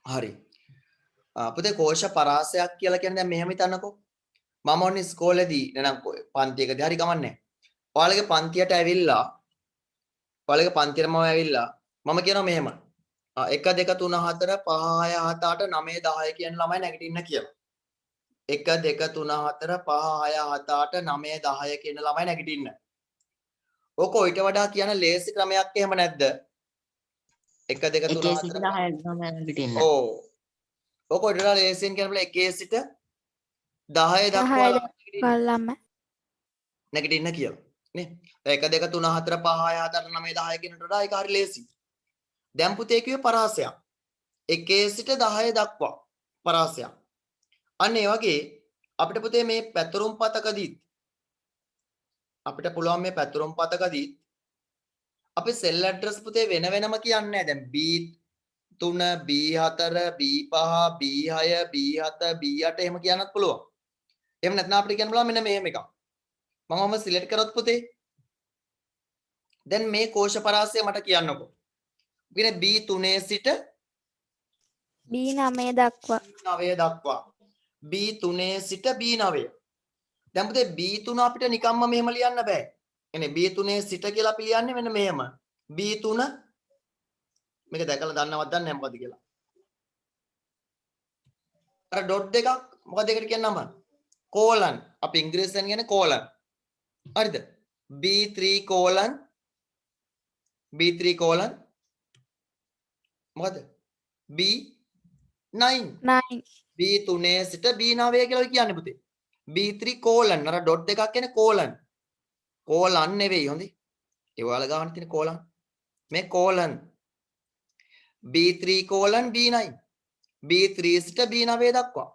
හරි පුතේ කෝෂ පරාසයක් කියලා කියන්නේ දැන් මෙහෙම හිතන්නකෝ. මම ඔන්න ඉස්කෝලේදී නැනම් පන්තියකදී හරි ගමන්නේ. ඔයාලගේ පන්තියට ඇවිල්ලා මම කියනවා මෙහෙම 1 2 3 4 5 6 7 8 9 10 කියන ළමයි නැගිටින්න කියලා. 1 2 3 4 5 6 7 8 9 10 කියන ළමයි නැගිටින්න. ඕක ඊට වඩා කියන ලේසි ක්‍රමයක් එහෙම නැද්ද? 1 2 3 4 ඔව්. ඕක ඊට වඩා ලේසියෙන් කියන බල 1 සිට 10 දක්වා නැගිටින්න කියලා. නේ 1 2 3 4 5 6 7 8 9 10 කියනට වඩා ඒක හරි ලේසි. දැන් පුතේ කිව්වේ පරාසයක්. 1 සිට 10 දක්වා පරාසයක්. අන්න ඒ වගේ අපිට පුතේ මේ පැතුරුම් පතකදී අපිට පුළුවන් මේ පැතුරුම් පතකදී අපි සෙල් ඇඩ්‍රස් පුතේ වෙන වෙනම කියන්නේ නැහැ. දැන් B3 B4 B5 B6 B7 B8 එහෙම කියන්නත් පුළුවන්. එහෙම නැත්නම් අපිට කියන්න පුළුවන් මෙන්න මෙහෙම එකක්. මම සිලෙක්ට් කරොත් පුතේ දැන් මේ කෝෂ පරාසය මට කියන්නකෝ. කියන්නේ B3 සිට B9 දක්වා. B9 දක්වා. B3 සිට B9. දැන් පුතේ B3 අපිට නිකම්ම මෙහෙම ලියන්න බෑ. එනේ B3 සිට කියලා අපි ලියන්නේ මෙන්න මෙහෙම. B3 මේක දැකලා දන්නවද දන්නේ නැහැ මොකද කියලා. අර ඩොට් දෙකක් මොකද ඒකට කියන නම? කෝලන්. අපි ඉංග්‍රීසියෙන් කියන්නේ කෝලන්. හරිද? B3 කෝලන් B3 කෝලන් මොකද? B9 B3 සිට B9 කියලා කියන්නේ පුතේ. B3 කෝලන් අර ඩොට් දෙකක් කියන්නේ කෝලන්. කෝලන් නෙවෙයි හොඳේ. ඒ ඔයාලා ගාන තියෙන කෝලන්. මේ colon B3 colon B9 B3 සිට B9 දක්වා.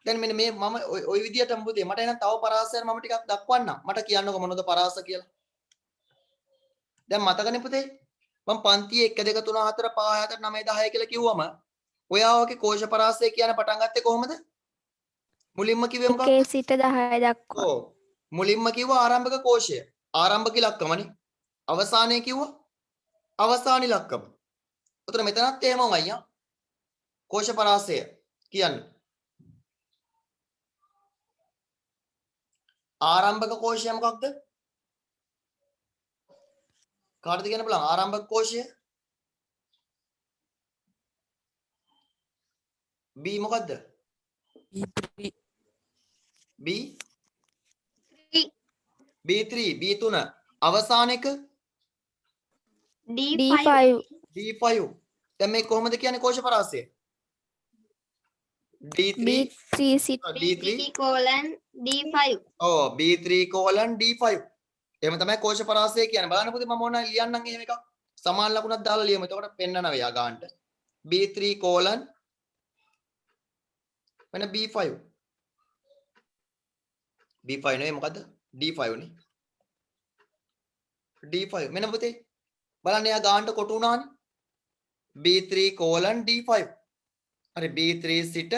දැන් මෙන්න මේ මම ওই විදිහටම පුතේ මට එන තව පරාසයන් මම ටිකක් දක්වන්නම්. මට කියන්නකෝ මොනවද පරාස කියලා. දැන් මතකනේ පුතේ මම පන්තියේ 1 2 3 4 5 6 7 9 10 කියලා කිව්වම ඔයාගේ කෝෂ පරාසය කියන පටන් ගත්තේ කොහොමද? මුලින්ම කිව්වේ මොකක්ද? 1 සිට 10 දක්වා. ඔව්. මුලින්ම කිව්වා ආරම්භක කෝෂය. ආරම්භක ඉලක්කමනේ. අවසානයේ කිව්වා අවසාන ඉලක්කම. උතන මෙතනත් එහෙමම අයියා. කෝෂ පරාසය කියන්නේ. ආරම්භක කෝෂය මොකක්ද? කාටද කියන්න බලන්න ආරම්භක කෝෂය? B මොකද්ද? B B3 B3 අවසාන එක D5 D5 දැන් මේ කොහොමද කියන්නේ කෝෂ පරාසය? D3 B3 සිට D3 colon D5 ඔව් B3 colon D5 එහෙම තමයි කෝෂ පරාසය කියන්නේ. බලන්න පුතේ මම ඕන ලියන්නම් එහෙම එකක්. සමාන ලකුණක් දාලා ලියමු. එතකොට පෙන්නනවා යා ගන්නට. B3 colon මෙන්න B5 B5 නෙවෙයි මොකද්ද? D5 නේ. D5 මෙන්න පුතේ බලන්න යා ගන්නට කොටු වුණානේ. B3 colon D5 හරි B3 සිට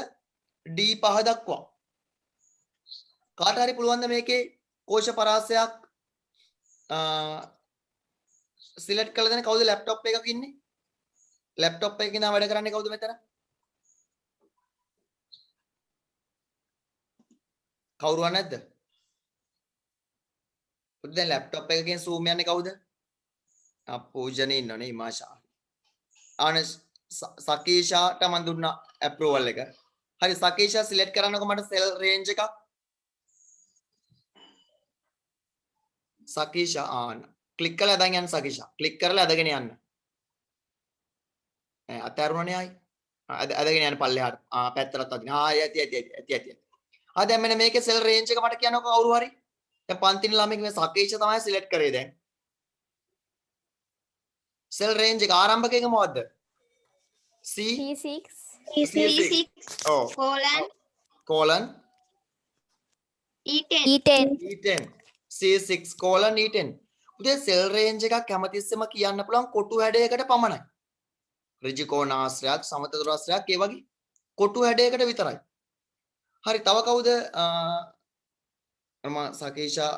D5 දක්වා කාට හරි පුළුවන් ද මේකේ කෝෂ පරාසයක් සිලෙක්ට් කරලා දෙන්න කවුද ලැප්ටොප් එකක ඉන්නේ ලැප්ටොප් එකකින් ඉඳන් වැඩ කරන්නේ කවුද මෙතන කවුරුවත් නැද්ද පුතේ දැන් ලැප්ටොප් එකකින් zoom යන්නේ කවුද පූජනේ ඉන්නෝනේ මාෂා ආන සකීෂාට මම දුන්නා approval එක. හරි සකීෂා select කරන්නකො මට cell range එකක්. සකීෂා ආන click කරලා දැන් යන්න සකීෂා. click කරලා අදගෙන යන්න. අතෑරුණනේ ආයි. අදගෙන යන්න පල්ලෙහාට. පැත්තටත් අදින. ඇති. දැන් මෙන්න මේකේ cell range එක මට කියන්නකො කවුරු හරි. දැන් පන්තින ළමෙක් මේ සකීෂා තමයි select කරේ දැන්. cell range එක ආරම්භක එක මොකද්ද? C6 C6 oh colon E10 E10 C6 colon E10 උදේ cell range එකක් හැමතිස්සෙම කියන්න පුළුවන් කොටු හැඩයකට පමණයි ඍජු කෝණාශ්‍රයක් සමතතුරාශ්‍රයක් ඒ වගේ කොටු හැඩයකට විතරයි හරි තව කවුද මම සකීෂා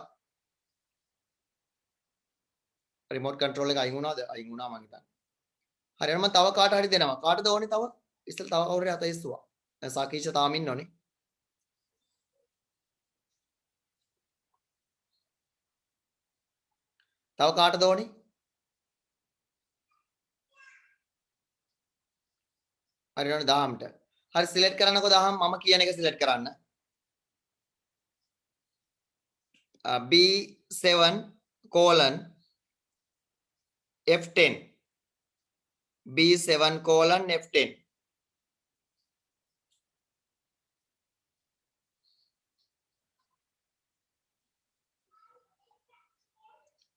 රිමෝට් කන්ට්‍රෝල් එක අයින් වුණාද අයින් වුණා මං හිතන්නේ හරි මම තව කාට හරි දෙනවා කාටද ඕනේ තව ඉස්සෙල් තව කවුරු හරි අත ඉස්සුවා දැන් සාකීෂා තාම ඉන්නෝනේ තව කාටද ඕනේ හරි නෝනේ 10ට හරි සිලෙක්ට් කරන්නකෝ 10 මම කියන එක සිලෙක්ට් කරන්න B7 colon F10 B7 colon F10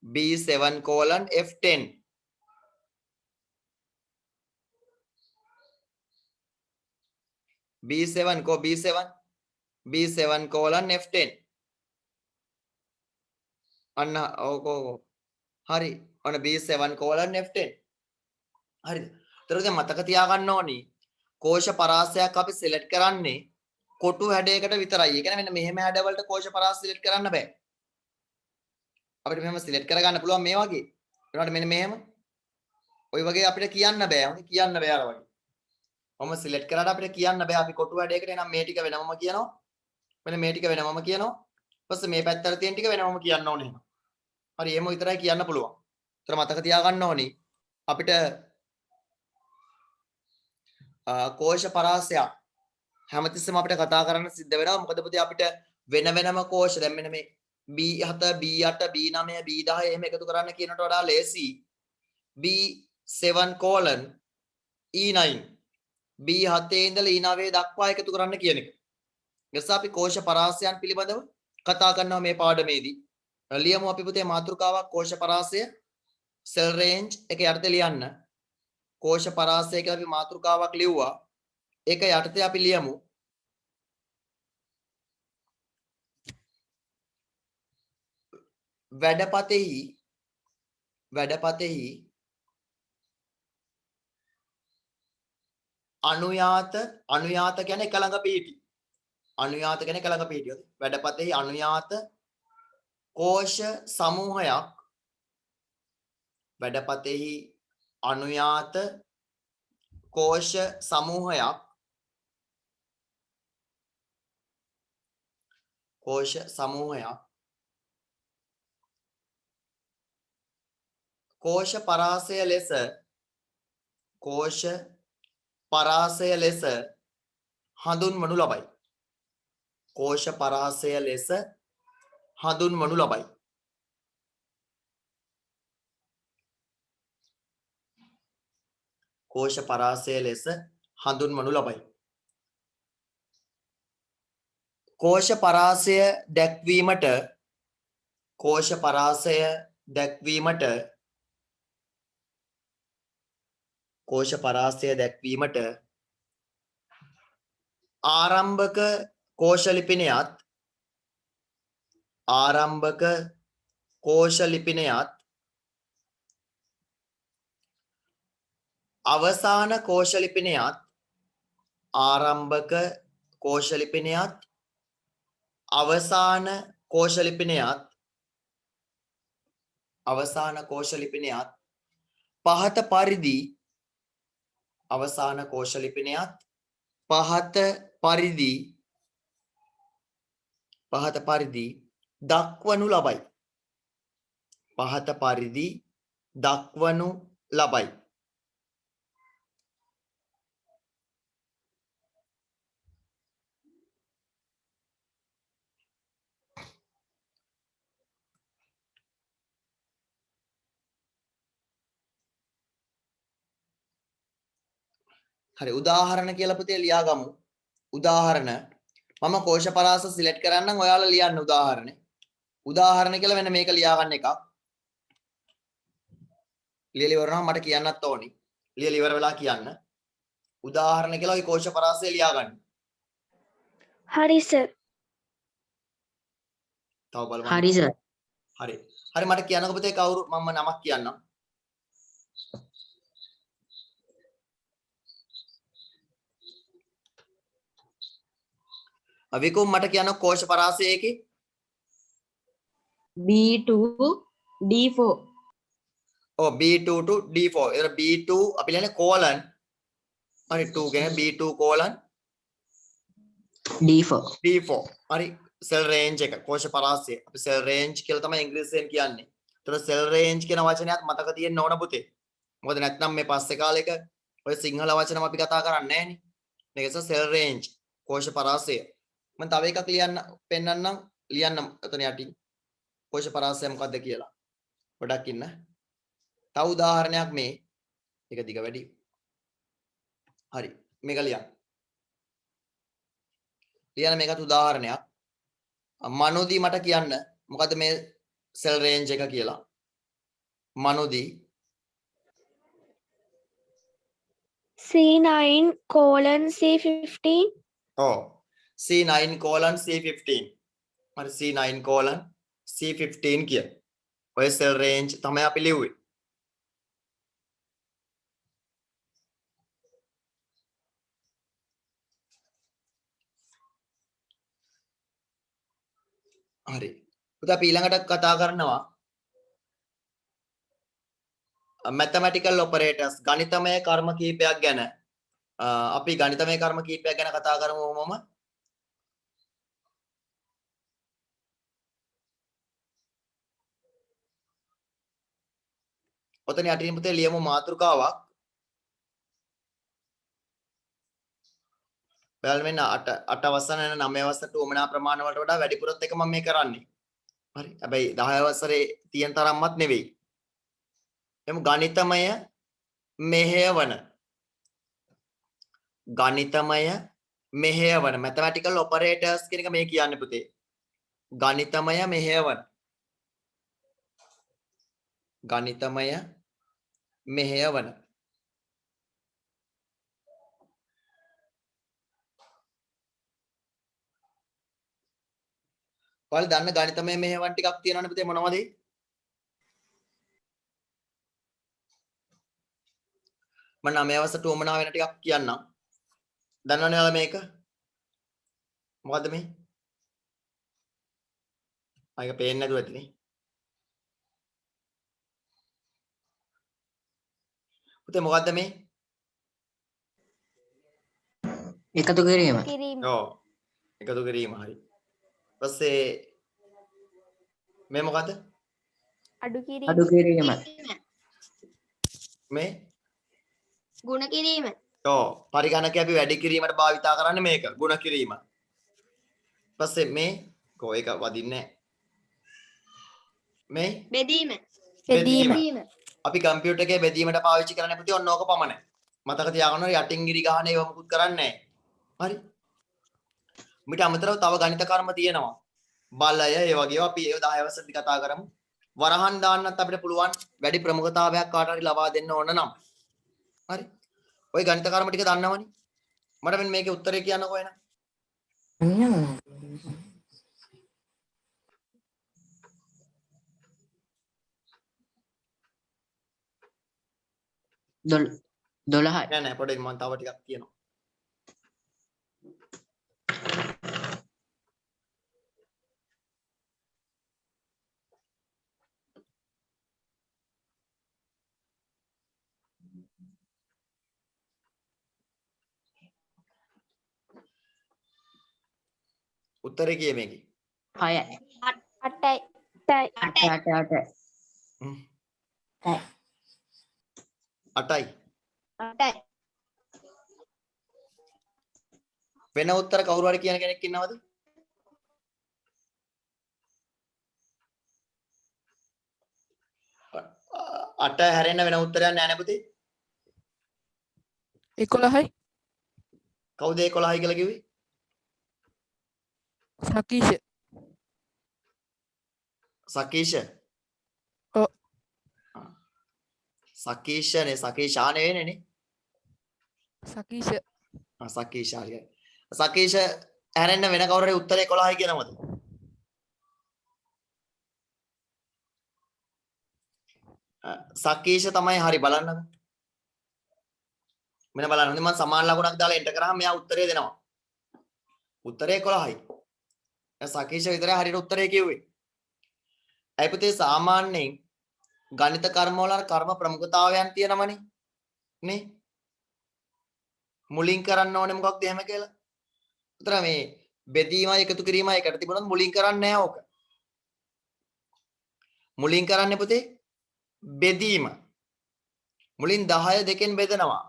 B7 colon F10 B7 को B7 colon F10 අන්න ඕක හරි ඔන්න B7 colon F10 හරිද එතකොට දැන් මතක තියාගන්න ඕනි කෝෂ පරාසයක් අපි සිලෙක්ට් කරන්නේ කොටු හැඩයකට විතරයි. ඒ කියන්නේ මෙන්න මෙහෙම හැඩවලට කෝෂ පරාස සිලෙක්ට් කරන්න බෑ. අපිට මෙහෙම සිලෙක්ට් කරගන්න පුළුවන් මේ වගේ. ඊළඟට මෙන්න මෙහෙම. ওই වගේ අපිට කියන්න බෑ. හොඳ කියන්න බෑ අර වගේ. මම සිලෙක්ට් කරාට අපිට කියන්න බෑ අපි කොටු හැඩයකට එනම් මේ ටික වෙනමම කියනවා. මෙන්න මේ ටික වෙනමම කියනවා. ඊපස්සේ මේ පැත්තට තියෙන ටික වෙනමම කියන්න ඕනේ එහෙනම්. හරි එහෙම විතරයි කියන්න පුළුවන්. ඒතර මතක තියාගන්න ඕනි අපිට කෝෂ පරාසයක් හැමතිස්සෙම අපිට කතා කරන්න සිද්ධ වෙනවා. මොකද පුතේ අපිට වෙන වෙනම කෝෂ දැන් මෙන්න මේ B7 B8 B9 B10 එහෙම එකතු කරන්න කියනට වඩා ලේසි B7 colon E9 B7 ඉඳලා E9 දක්වා එකතු කරන්න කියන එක. ඊට අපි කෝෂ පරාසයන් පිළිබඳව කතා කරනවා මේ පාඩමේදී. ලියමු අපි පුතේ මාතෘකාවක් කෝෂ පරාසය සෙල් රේන්ජ් එක යටතේ ලියන්න. කෝෂ පරාසය කියලා අපි මාතෘකාවක් ලිව්වා. ඒක යටතේ අපි ලියමු වැඩපතෙහි අනුයාත කියන්නේ එක ළඟ පිහිටි අනුයාත කියන්නේ එක ළඟ පිහිටියොත් වැඩපතෙහි අනුයාත කෝෂ සමූහයක් වැඩපතෙහි අනුයාත කෝෂ සමූහයක් කෝෂ පරාසය ලෙස හඳුන්වනු ලබයි. කෝෂ පරාසය ලෙස හඳුන්වනු ලබයි. කෝෂ පරාසය ලෙස හඳුන්වනු ලබයි. කෝෂ පරාසය දැක්වීමට ආරම්භක කෝෂ ලිපිනයත් අවසාන කෝෂ ලිපිනයත් ආරම්භක කෝෂ ලිපිනයත් අවසාන කෝෂ ලිපිනයත් පහත පරිදි අවසාන කෝෂ ලිපිනයත් පහත පරිදි දක්වනු ලබයි. පහත පරිදි දක්වනු ලබයි. හරි උදාහරණ කියලා පුතේ ලියාගමු. උදාහරණ මම කෝෂ පරාස සිලෙක්ට් කරන්නම් ඔයාලා ලියන්න උදාහරණ කියලා මෙන්න මේක ලියා ගන්න එකක්. ලියලා ඉවර වුණාම මට කියන්නත් ඕනි. ලියලා ඉවර වෙලා කියන්න. උදාහරණ කියලා ওই කෝෂ පරාසය ලියා ගන්න. හරි සර්. තව බලන්න. හරි සර්. හරි මට කියන්නකෝ පුතේ කවුරු මම නමක් කියන්නම්. විකුම් මට කියන්න කෝෂ පරාසය එකේ B2 D4 ඔව් B2 to D4 එතන B2 අපි ලියන්නේ colon හරි 2 කියන්නේ B2 colon D4 හරි සෙල් රේන්ජ් එක කෝෂ පරාසය අපි සෙල් රේන්ජ් කියලා තමයි ඉංග්‍රීසියෙන් කියන්නේ. ඒතර සෙල් රේන්ජ් කියන වචනයත් මතක තියෙන්න ඕන පුතේ. මොකද නැත්නම් මේ පස්සේ කාලෙක ඔය සිංහල වචනම අපි කතා කරන්නේ නැහනේ. මේක සෙල් රේන්ජ් කෝෂ පරාසය. මම තව එකක් ලියන්නම් එතන යටින් කෝෂ පරාසය මොකද්ද කියලා. ගොඩක් ඉන්න. තව උදාහරණයක් මේ එක දිග වැඩි. හරි මේක ලියන්න මේකත් උදාහරණයක්. මනුදී මට කියන්න මොකද්ද මේ සෙල් රේන්ජ් එක කියලා. මනුදී C9 colon C15 ඔව්. C9 C15. හරි C9 C15 කිය. ඔය සෙල් රේන්ජ් තමයි අපි ලිව්වේ. හරි. පුතා අපි ඊළඟට කතා කරනවා mathematical operators ගණිතමය කර්ම කීපයක් ගැන. අපි ගණිතමය කර්ම කීපයක් ගැන කතා කරමු මොමම. ඔතන යටින් පුතේ ලියමු මාතෘකාවක්. ඔයාලා මෙන්න 8 වසර යන 9 වසරට උමනා ප්‍රමාණ වලට වඩා වැඩිපුරත් එක මම මේ කරන්නේ. හරි. හැබැයි 10 වසරේ තියෙන තරම්වත් නෙවෙයි. එමු ගණිතමය මෙහෙයවන. ගණිතමය මෙහෙයවන mathematical operators කියන එක මේ කියන්නේ පුතේ. ගණිතමය මෙහෙයවන. ගණිතමය මෙහෙයවන. ඔයාලා දන්න ගණිතමය මෙහෙයවන ටිකක් තියෙනවනේ පුතේ මොනවද? මම 9 වසරට උමනා වෙන ටිකක් කියන්නම්. දන්නවනේ ඔයාලා මේක? මොකද්ද මේ? ආයෙක පේන්නේ නැතුව ඇතිනේ. පුතේ මොකද්ද මේ? එකතු කිරීම. ඔව්. එකතු කිරීම හරි. ඊපස්සේ මේ මොකද්ද? අඩු අඩු කිරීම. මේ ගුණ කිරීම. ඔව්. පරිගණකය අපි වැඩි කිරීමට භාවිතා කරන්නේ මේක. ගුණ කිරීම. ඊපස්සේ මේ කො එක වදින්නේ නැහැ. මේ බෙදීම. බෙදීම. අපි කම්පියුටර් එකේ බෙදීමට පාවිච්චි කරන්නේ පුතේ ඔන්න ඕක පමණයි. මතක තියාගන්න යටින් ගිරි ගහන ඒවා මුකුත් කරන්නේ නැහැ. හරි. මිට අමතරව තව ගණිත කර්ම තියෙනවා. බලය ඒ වගේ අපි ඒ 10 වසරේදී කතා කරමු. වරහන් දාන්නත් අපිට පුළුවන් වැඩි ප්‍රමුඛතාවයක් කාට හරි ලබා දෙන්න ඕන නම්. හරි. ওই ගණිත කර්ම ටික දන්නවනේ. මට මෙන්න මේකේ උත්තරේ කියන්නකෝ එන. දොළහයි. නෑ නෑ පොඩ්ඩක් මම තව ටිකක් කියනවා. උත්තරේ කියේ මේකේ? 6යි. 8යි. 8. 8යි. 8යි. වෙන උත්තර කවුරු හරි කියන කෙනෙක් ඉන්නවද? අට හැරෙන්න වෙන උත්තරයක් නෑ නේ පුතේ. 11යි. කවුද 11යි කියලා කිව්වේ? සකීෂ. සකීෂ. ඔව්. සකීෂනේ සකීෂා නෙවෙයිනේ නේ. සකීෂ. සකීෂා හරි. සකීෂ හැරෙන්න වෙන කවුරු හරි උත්තරේ 11යි කියනවද? සකීෂ තමයි හරි බලන්නකො. මෙන්න බලන්න හොඳේ මම සමාන ලකුණක් දාලා එන්ටර් කරාම මෙයා උත්තරේ දෙනවා. උත්තරේ 11යි. සකීෂ විතරයි හරියට උත්තරේ කිව්වේ. ඇයි පුතේ සාමාන්‍යයෙන් ගණිත කර්ම වල කර්ම ප්‍රමුඛතාවයන් තියෙනවනේ. නේ? මුලින් කරන්න ඕනේ මොකක්ද එහෙම කියලා? උතර මේ බෙදීමයි එකතු කිරීමයි එකට තිබුණොත් මුලින් කරන්නේ නැහැ ඕක. මුලින් කරන්නේ පුතේ බෙදීම. මුලින් 10 දෙකෙන් බෙදනවා.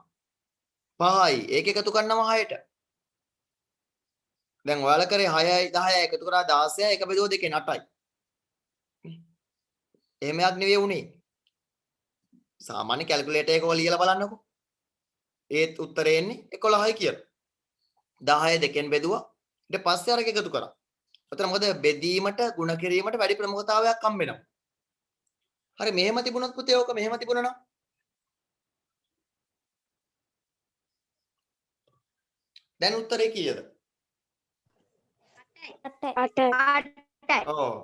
5යි. ඒක එකතු කරනවා 6ට. දැන් ඔයාලා කරේ 6යි 10යි එකතු කරා 16යි එක බෙදුව දෙකෙන් 8යි. එහෙමයක් නෙවෙයි උනේ. සාමාන්‍ය කැල්කියුලේටර් එකක ලියලා බලන්නකෝ. ඒත් උත්තරේ එන්නේ 11යි කියලා. 10 දෙකෙන් බෙදුවා. ඊට පස්සේ අරක එකතු කරා. එතන මොකද බෙදීමට ගුණ කිරීමට වැඩි ප්‍රමුඛතාවයක් හම්බ වෙනවා. හරි මෙහෙම තිබුණොත් පුතේ ඕක මෙහෙම තිබුණා නම් දැන් උත්තරේ කීයද? අටයි. ඔව්.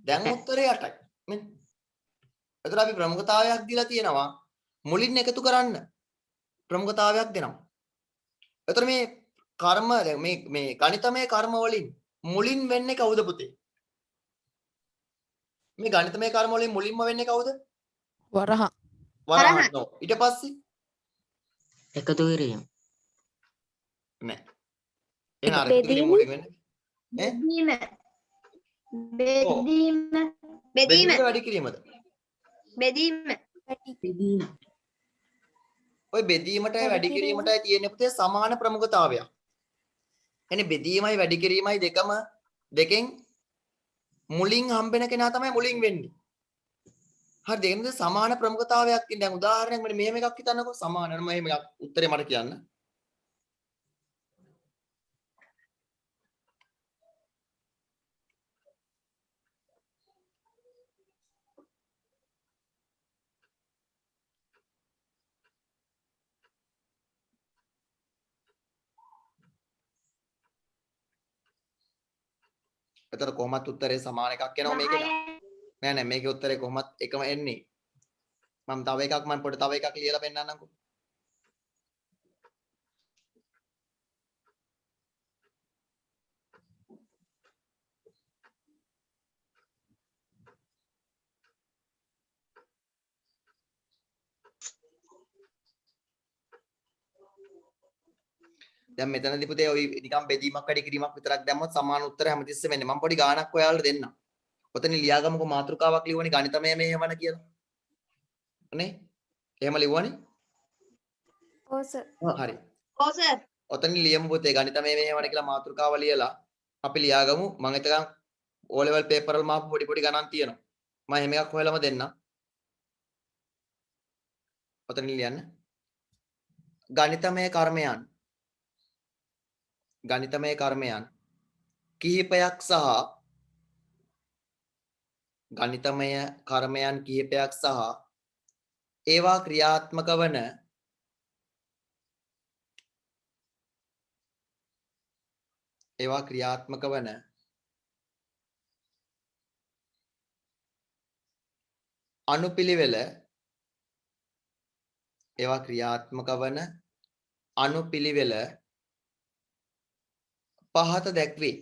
දැන් උත්තරේ 8යි. මෙන්න. එතකොට අපි ප්‍රමුඛතාවයක් දීලා තියෙනවා. මුලින් එකතු කරන්න ප්‍රමුඛතාවයක් දෙනවා. එතකොට මේ කර්ම මේ ගණිතමය කර්ම වලින් මුලින් වෙන්නේ කවුද පුතේ? මේ ගණිතමය කර්ම වලින් මුලින්ම වෙන්නේ කවුද? වරහන්. වරහන්. ඊට පස්සේ එකතු කිරීම. නෑ. එහෙනම් අර එකතු කිරීම මුලින් වෙන්නේ. බෙදීම. බෙදීම වැඩි කිරීමද? බෙදීම. බෙදීම. ওই බෙදීමටයි වැඩි කිරීමටයි තියෙන පුතේ සමාන ප්‍රමුඛතාවයක්. එනේ බෙදීමයි වැඩි කිරීමයි දෙකෙන් මුලින් හම්බෙන කෙනා තමයි මුලින් වෙන්නේ. හරි දෙකෙන්ද සමාන ප්‍රමුඛතාවයක් තියෙන. දැන් උදාහරණයක් මෙන්න මෙහෙම එකක් හිතන්නකෝ. සමාන මෙහෙම එකක් උත්තරේ මට කියන්න. එතකොට කොහොමත් උත්තරේ සමාන එකක් එනවා මේකේ. නෑ මේකේ උත්තරේ කොහොමත් එකම එන්නේ. මම තව පොඩි තව එකක් ලියලා පෙන්නන්නම්කෝ. දැන් මෙතනදී පුතේ ওই නිකන් බෙදීමක් වැඩි කිරීමක් විතරක් දැම්මොත් සමාන උත්තර හැමතිස්සෙම එන්නේ. මම පොඩි ගාණක් ඔයාලට දෙන්නම්. ඔතන ලියාගමුකෝ මාතෘකාවක් ලියවනේ ගණිතමය මෙහෙවන කියලා. නේ? එහෙම ලියවනේ? ඔව් සර්. හරි. ඔව් සර්. ඔතන ලියමු පුතේ ගණිතමය මෙහෙවන කියලා මාතෘකාව ලියලා අපි ලියාගමු. මම එතකන් O level paper වල මාපු පොඩි ගණන් තියෙනවා. මම එහෙම එකක් හොයලාම දෙන්නම්. ඔතන ලියන්න. ගණිතමය කර්මයන් කිහිපයක් සහ ඒවා ක්‍රියාත්මක වන අනුපිළිවෙල පහත දැක්වේ.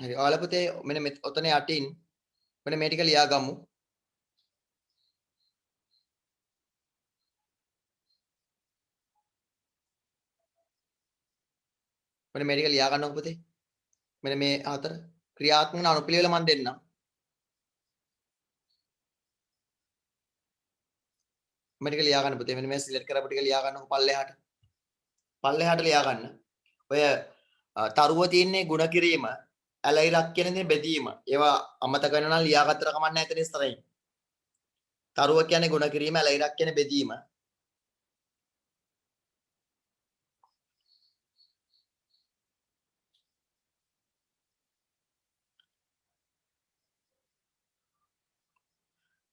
හරි ඔයාලා පුතේ මෙන්න ඔතන යටින් මෙන්න මේ ටික ලියාගමු. මෙන්න මේ ටික ලියා ගන්නකො පුතේ. මෙන්න මේ හතර ක්‍රියාත්මක වන අනුපිළිවෙල මම දෙන්නම්. මේ ටික ලියා ගන්න පුතේ. මෙන්න මේ සිලෙක්ට් කරපු ටික ලියා ගන්නකො පල්ලෙහාට. පල්ලෙහාට ලියා ගන්න. ඔය තරුව තියෙන්නේ ಗುಣ කිරීම, ඇලයිරක් කියන දේ බෙදීම. ඒවා අමතක වෙනවා නම් ලියාගත්තට කමක් නැහැ එතන ඉස්සරහින්. තරුව කියන්නේ ಗುಣ කිරීම, ඇලයිරක් කියන්නේ බෙදීම.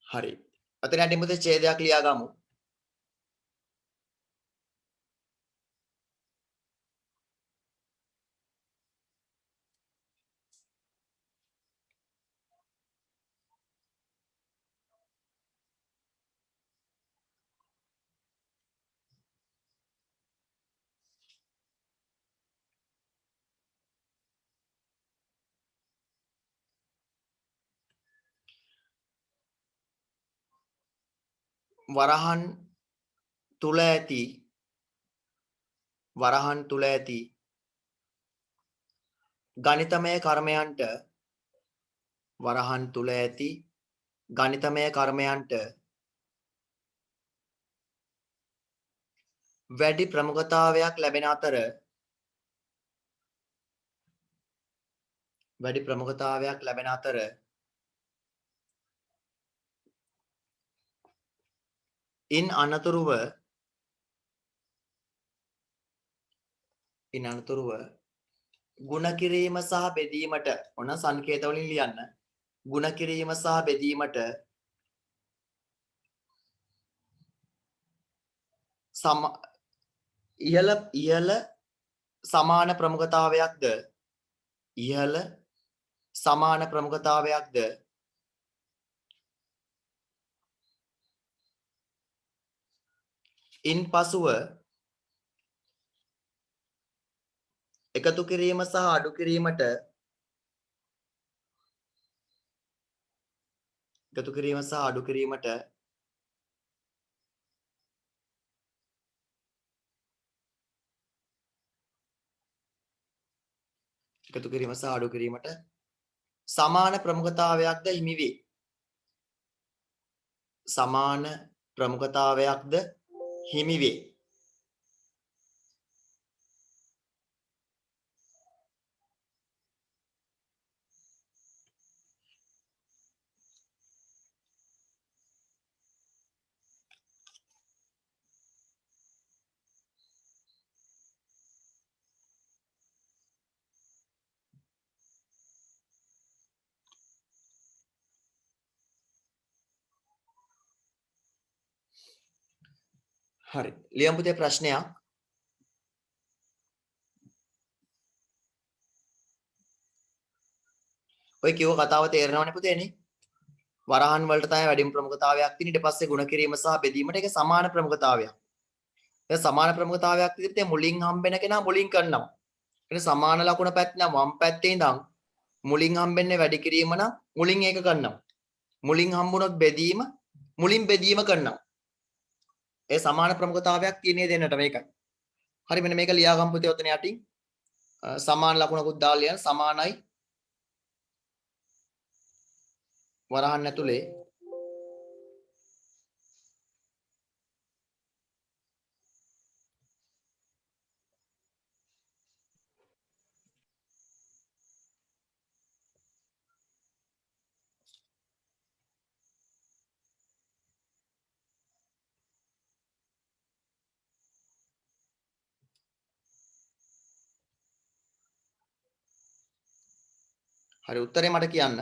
හරි. අතන යටින් පුතේ ඡේදයක් ලියා ගමු. වරහන් තුල ඇති ගණිතමය කර්මයන්ට වැඩි ප්‍රමුඛතාවයක් ලැබෙන අතර වැඩි ප්‍රමුඛතාවයක් ලැබෙන අතර ඉන් අනතුරුව ගුණ කිරීම සහ බෙදීමට ඔන්න සංකේත වලින් ලියන්න ගුණ කිරීම සහ බෙදීමට ඉහළ සමාන ප්‍රමුඛතාවයක්ද ඉහළ සමාන ප්‍රමුඛතාවයක්ද ඉන් පසුව එකතු කිරීම සහ අඩු කිරීමට එකතු කිරීම සහ අඩු කිරීමට එකතු කිරීම සහ අඩු කිරීමට සමාන ප්‍රමුඛතාවයක්ද හිමි වේ. සමාන ප්‍රමුඛතාවයක්ද හිමි වේ. හරි. ලියමු පුතේ ප්‍රශ්නයක්. ඔය කිව්ව කතාව තේරෙනවනේ පුතේනේ. වරහන් වලට තමයි වැඩිම ප්‍රමුඛතාවයක් තියෙන. ඊට පස්සේ ගුණ කිරීම සහ බෙදීමට ඒක සමාන ප්‍රමුඛතාවයක්. ඒක සමාන ප්‍රමුඛතාවයක් විදිහට මුලින් හම්බෙන කෙනා මුලින් කරනවා. ඒක සමාන ලකුණ පැත්ත නම් වම් පැත්තේ ඉඳන් මුලින් හම්බෙන්නේ වැඩි කිරීම නම් මුලින් ඒක කරනවා. මුලින් හම්බුනොත් බෙදීම මුලින් බෙදීම කරනවා. ඒ සමාන ප්‍රමුඛතාවයක් තියෙන්නේ දෙන්නට මේකයි. හරි මෙන්න මේක ලියාගමු පුතේ ඔතන යටින්. සමාන ලකුණකුත් දාලා ලියන්න සමානයි වරහන් ඇතුලේ හරි උත්තරේ මට කියන්න.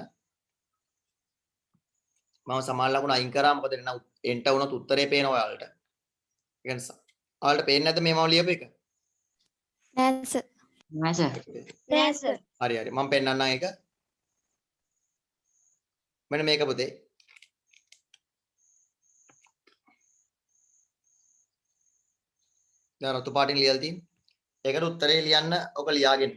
මම සමාන ලකුණ අයින් කරා මොකද එන්ට වුණොත් උත්තරේ පේනවා ඔයාලට. ඒ නිසා ඔයාලට පේන්නේ නැද්ද මේ මම ලියපු එක? නෑ සර්. නෑ සර්. නෑ සර්. හරි හරි මම පෙන්නන්නම් ඒක. මෙන්න මේක පුතේ. දැන් රතු පාටින් ලියලා තියෙන්නේ. ඒකට උත්තරේ ලියන්න ඔක ලියාගෙන.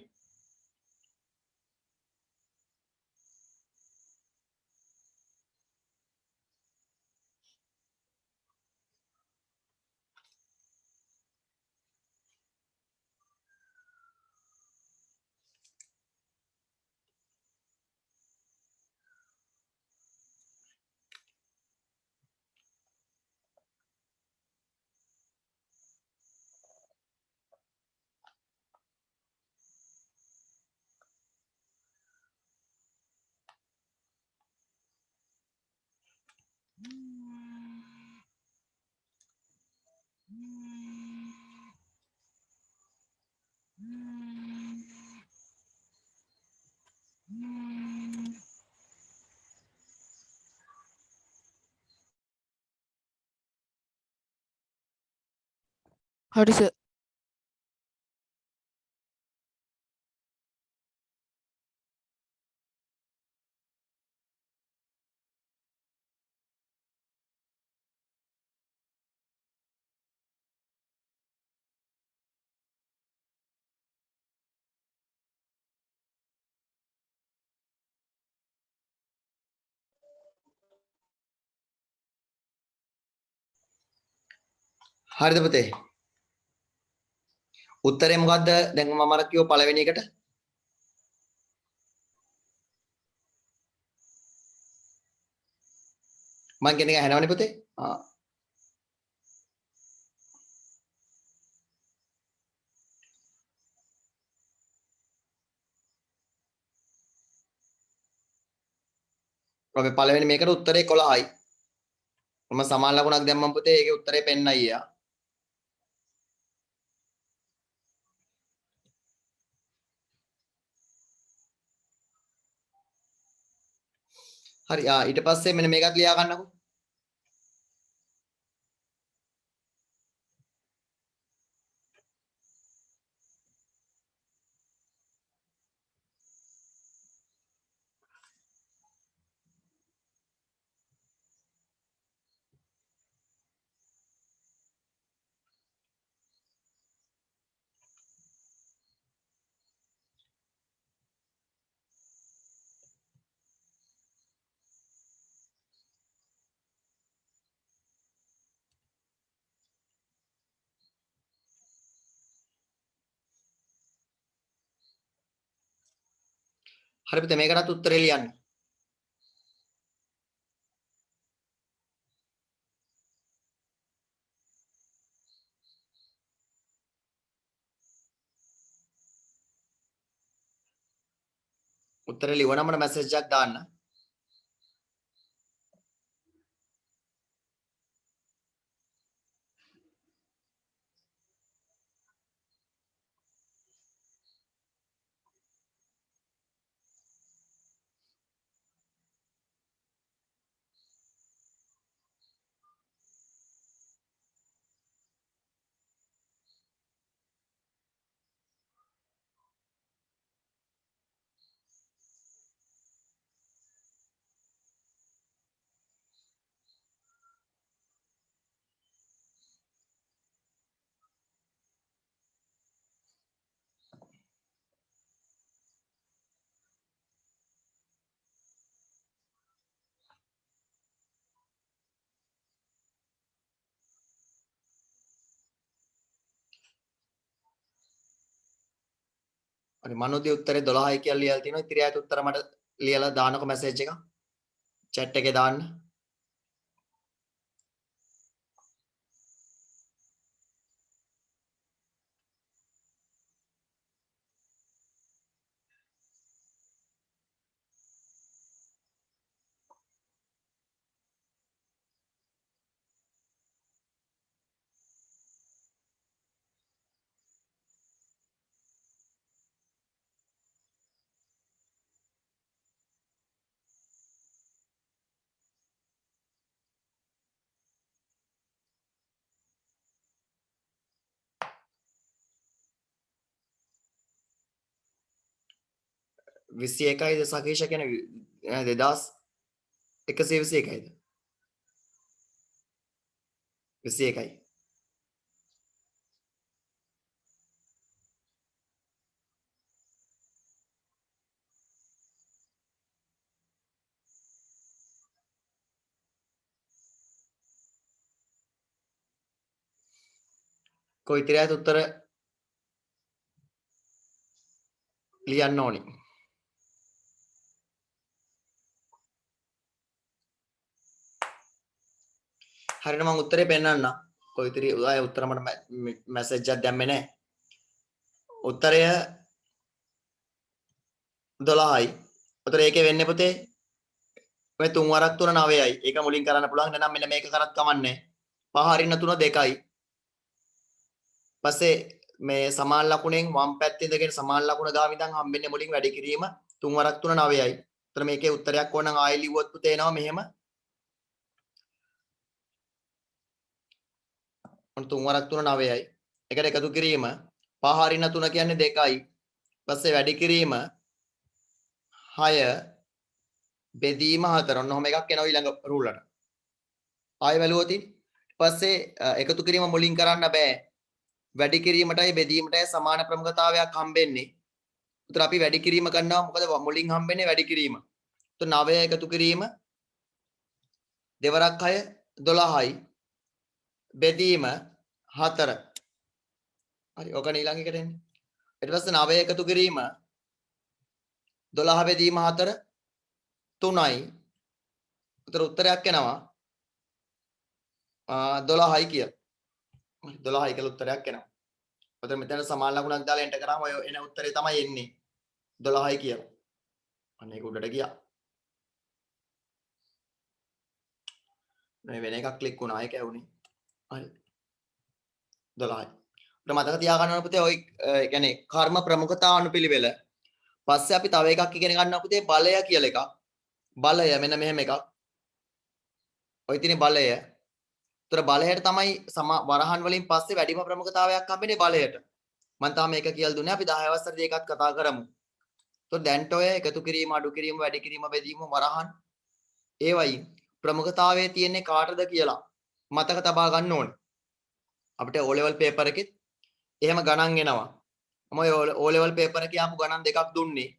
හරි සර්. හරිද පුතේ? උත්තරේ මොකද්ද? දැන් මම අර කිව්ව පළවෙනි එකට. මම කියන එක ඇහෙනවනේ පුතේ? අපි පළවෙනි මේකට උත්තරේ 11යි. මම සමාන ලකුණක් දැම්මම පුතේ ඒකේ උත්තරේ පෙන්නයි යා. හරි ඊට පස්සේ මෙන්න මේකත් ලියා ගන්නකො. හරි පුතේ මේකටත් උත්තරේ ලියන්න. උත්තරේ ලියවනම් මට මැසේජ් එකක් දාන්න. හරි මනෝදී උත්තරේ 12යි කියලා ලියලා තිනවා. ඉතින් ආයත උත්තර මට ලියලා දාන්නකො මැසේජ් එක. chat එකේ දාන්න. විසි එකයිද සකේෂ කියන 2121යිද 21යි කොයි ඉතිරියට උත්තර ලියන්න ඕනි. හරියට මම උත්තරේ පෙන්නන්න. කොයි ඉතිරිය ආයේ උත්තර මට මැසේජ් එකක් දැම්මේ නැහැ. උත්තරය 12යි. උතර ඒකේ වෙන්නේ පුතේ ඔය 3 වරක් 3 9යි. ඒක මුලින් කරන්න පුළුවන්. නැත්නම් මෙන්න මේක කරත් කමන්නේ. 5 හරින්න 3 2යි. පස්සේ මේ සමාන ලකුණෙන් වම් පැත්තේ ඉඳගෙන සමාන ලකුණ ගාව ඉඳන් හම්බෙන්නේ මුලින් වැඩි කිරීම 3 වරක් 3 9යි. උතර මේකේ උත්තරයක් ඕනනම් ආයෙ ලිව්වොත් පුතේ එනවා මෙහෙම. 3 වරක් 3 9යි. එකට එකතු කිරීම 5 හරින්න 3 කියන්නේ 2යි. පස්සේ වැඩි කිරීම 6 බෙදීම 4. ඔන්න ඔහම එකක් එනවා ඊළඟ රූල් වලට. ආයෙ බැලුවොත් ඊපස්සේ එකතු කිරීම මුලින් කරන්න බෑ. වැඩි කිරීමටයි බෙදීමටයි සමාන ප්‍රමුඛතාවයක් හම්බෙන්නේ. උතර අපි වැඩි කිරීම කරනවා මොකද මුලින් හම්බෙන්නේ වැඩි කිරීම. උතර 9 එකතු කිරීම දෙවරක් 6 12යි. බෙදීම 4. හරි ඔක ඊළඟ එකට එන්නේ. ඊට පස්සේ 9 එකතු කිරීම 12 බෙදීම 4 3යි. උතර උත්තරයක් එනවා 12යි කියලා. 12යි කියලා උත්තරයක් එනවා. උතර මෙතන සමාන ලකුණක් දාලා එන්ටර් කරාම ඔය එන උත්තරේ තමයි එන්නේ 12යි කියලා. අන්න ඒක උඩට ගියා. මේ වෙන එකක් ක්ලික් වුණා ඒක ඇහුනේ. හරි. 12යි. අපිට මතක තියාගන්න ඕන පුතේ ඔය කියන්නේ කර්ම ප්‍රමුඛතා අනුපිළිවෙල. පස්සේ අපි තව එකක් ඉගෙන ගන්නවා පුතේ බලය කියලා එකක්. බලය මෙන්න මෙහෙම එකක්. ඔය තියෙන බලය. ඒතර බලයට තමයි වරහන් වලින් පස්සේ වැඩිම ප්‍රමුඛතාවයක් හම්බෙන්නේ බලයට. මම තාම මේක කියලා දුන්නේ අපි 10 වසරේදී ඒකත් කතා කරමු. ඒතර දැන්ට ඔය එකතු කිරීම අඩු කිරීම වැඩි කිරීම බෙදීම වරහන් ඒවයි ප්‍රමුඛතාවයේ තියෙන්නේ කාටද කියලා මතක තබා ගන්න ඕනේ. අපිට O level paper එකෙත් එහෙම ගණන් එනවා. මම ඔය O level paper එකේ ආපු ගණන් දෙකක් දුන්නේ.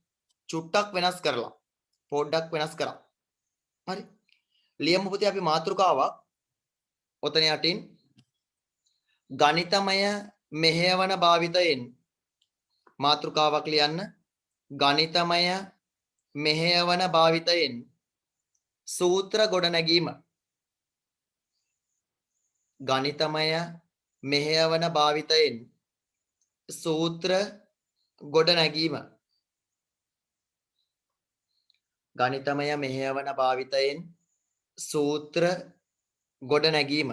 චුට්ටක් වෙනස් කරලා. පොඩ්ඩක් වෙනස් කරා. හරි. ලියමු පුතේ අපි මාතෘකාවක්. ඔතන යටින් ගණිතමය මෙහෙයවන භාවිතයෙන් මාතෘකාවක් ලියන්න. ගණිතමය මෙහෙයවන භාවිතයෙන් සූත්‍ර ගොඩනැගීම. ගණිතමය මෙහෙයවන භාවිතයෙන් සූත්‍ර ගොඩනැගීම. ගණිතමය මෙහෙයවන භාවිතයෙන් සූත්‍ර ගොඩනැගීම.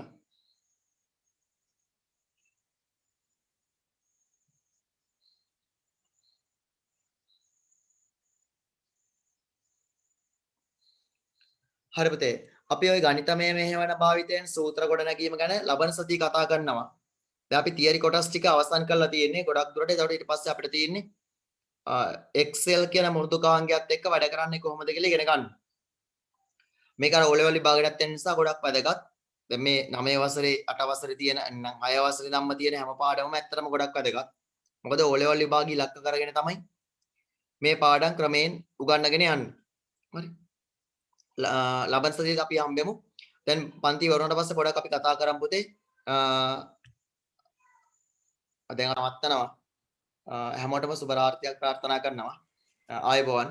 හරි පුතේ අපි ওই ගණිතමය මෙහෙවන භාවිතයෙන් සූත්‍ර ගොඩනැගීම ගැන ලබන සතියේ කතා කරනවා. දැන් අපි තියරි කොටස් ටික අවසන් කරලා තියෙන්නේ ගොඩක් දුරට. ඒකට ඊට පස්සේ අපිට තියෙන්නේ Excel කියන මෘදුකාංගයත් එක්ක වැඩ කරන්නේ කොහොමද කියලා ඉගෙන ගන්න. මේක අර O level විභාගයටත් යන නිසා ගොඩක් වැදගත්. දැන් මේ 9 වසරේ 8 වසරේ තියෙන 6 වසරේ ධම්ම තියෙන හැම පාඩමම ඇත්තටම ගොඩක් වැදගත්. මොකද O level විභාගය ඉලක්ක කරගෙන තමයි මේ පාඩම් ක්‍රමයෙන් උගන්වගෙන යන්නේ. හරි. ලබන සතියේ අපි හම්බෙමු. දැන් පන්ති වරුණට පස්සේ පොඩක් අපි කතා කරමු පුතේ. දැන් නවත්තනවා. හැමෝටම සුබ රාත්‍රියක් ප්‍රාර්ථනා කරනවා. ආයුබෝවන්.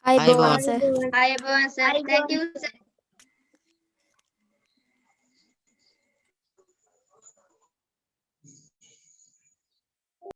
ආයුබෝවන් සර්. ආයුබෝවන් සර්. Thank you sir.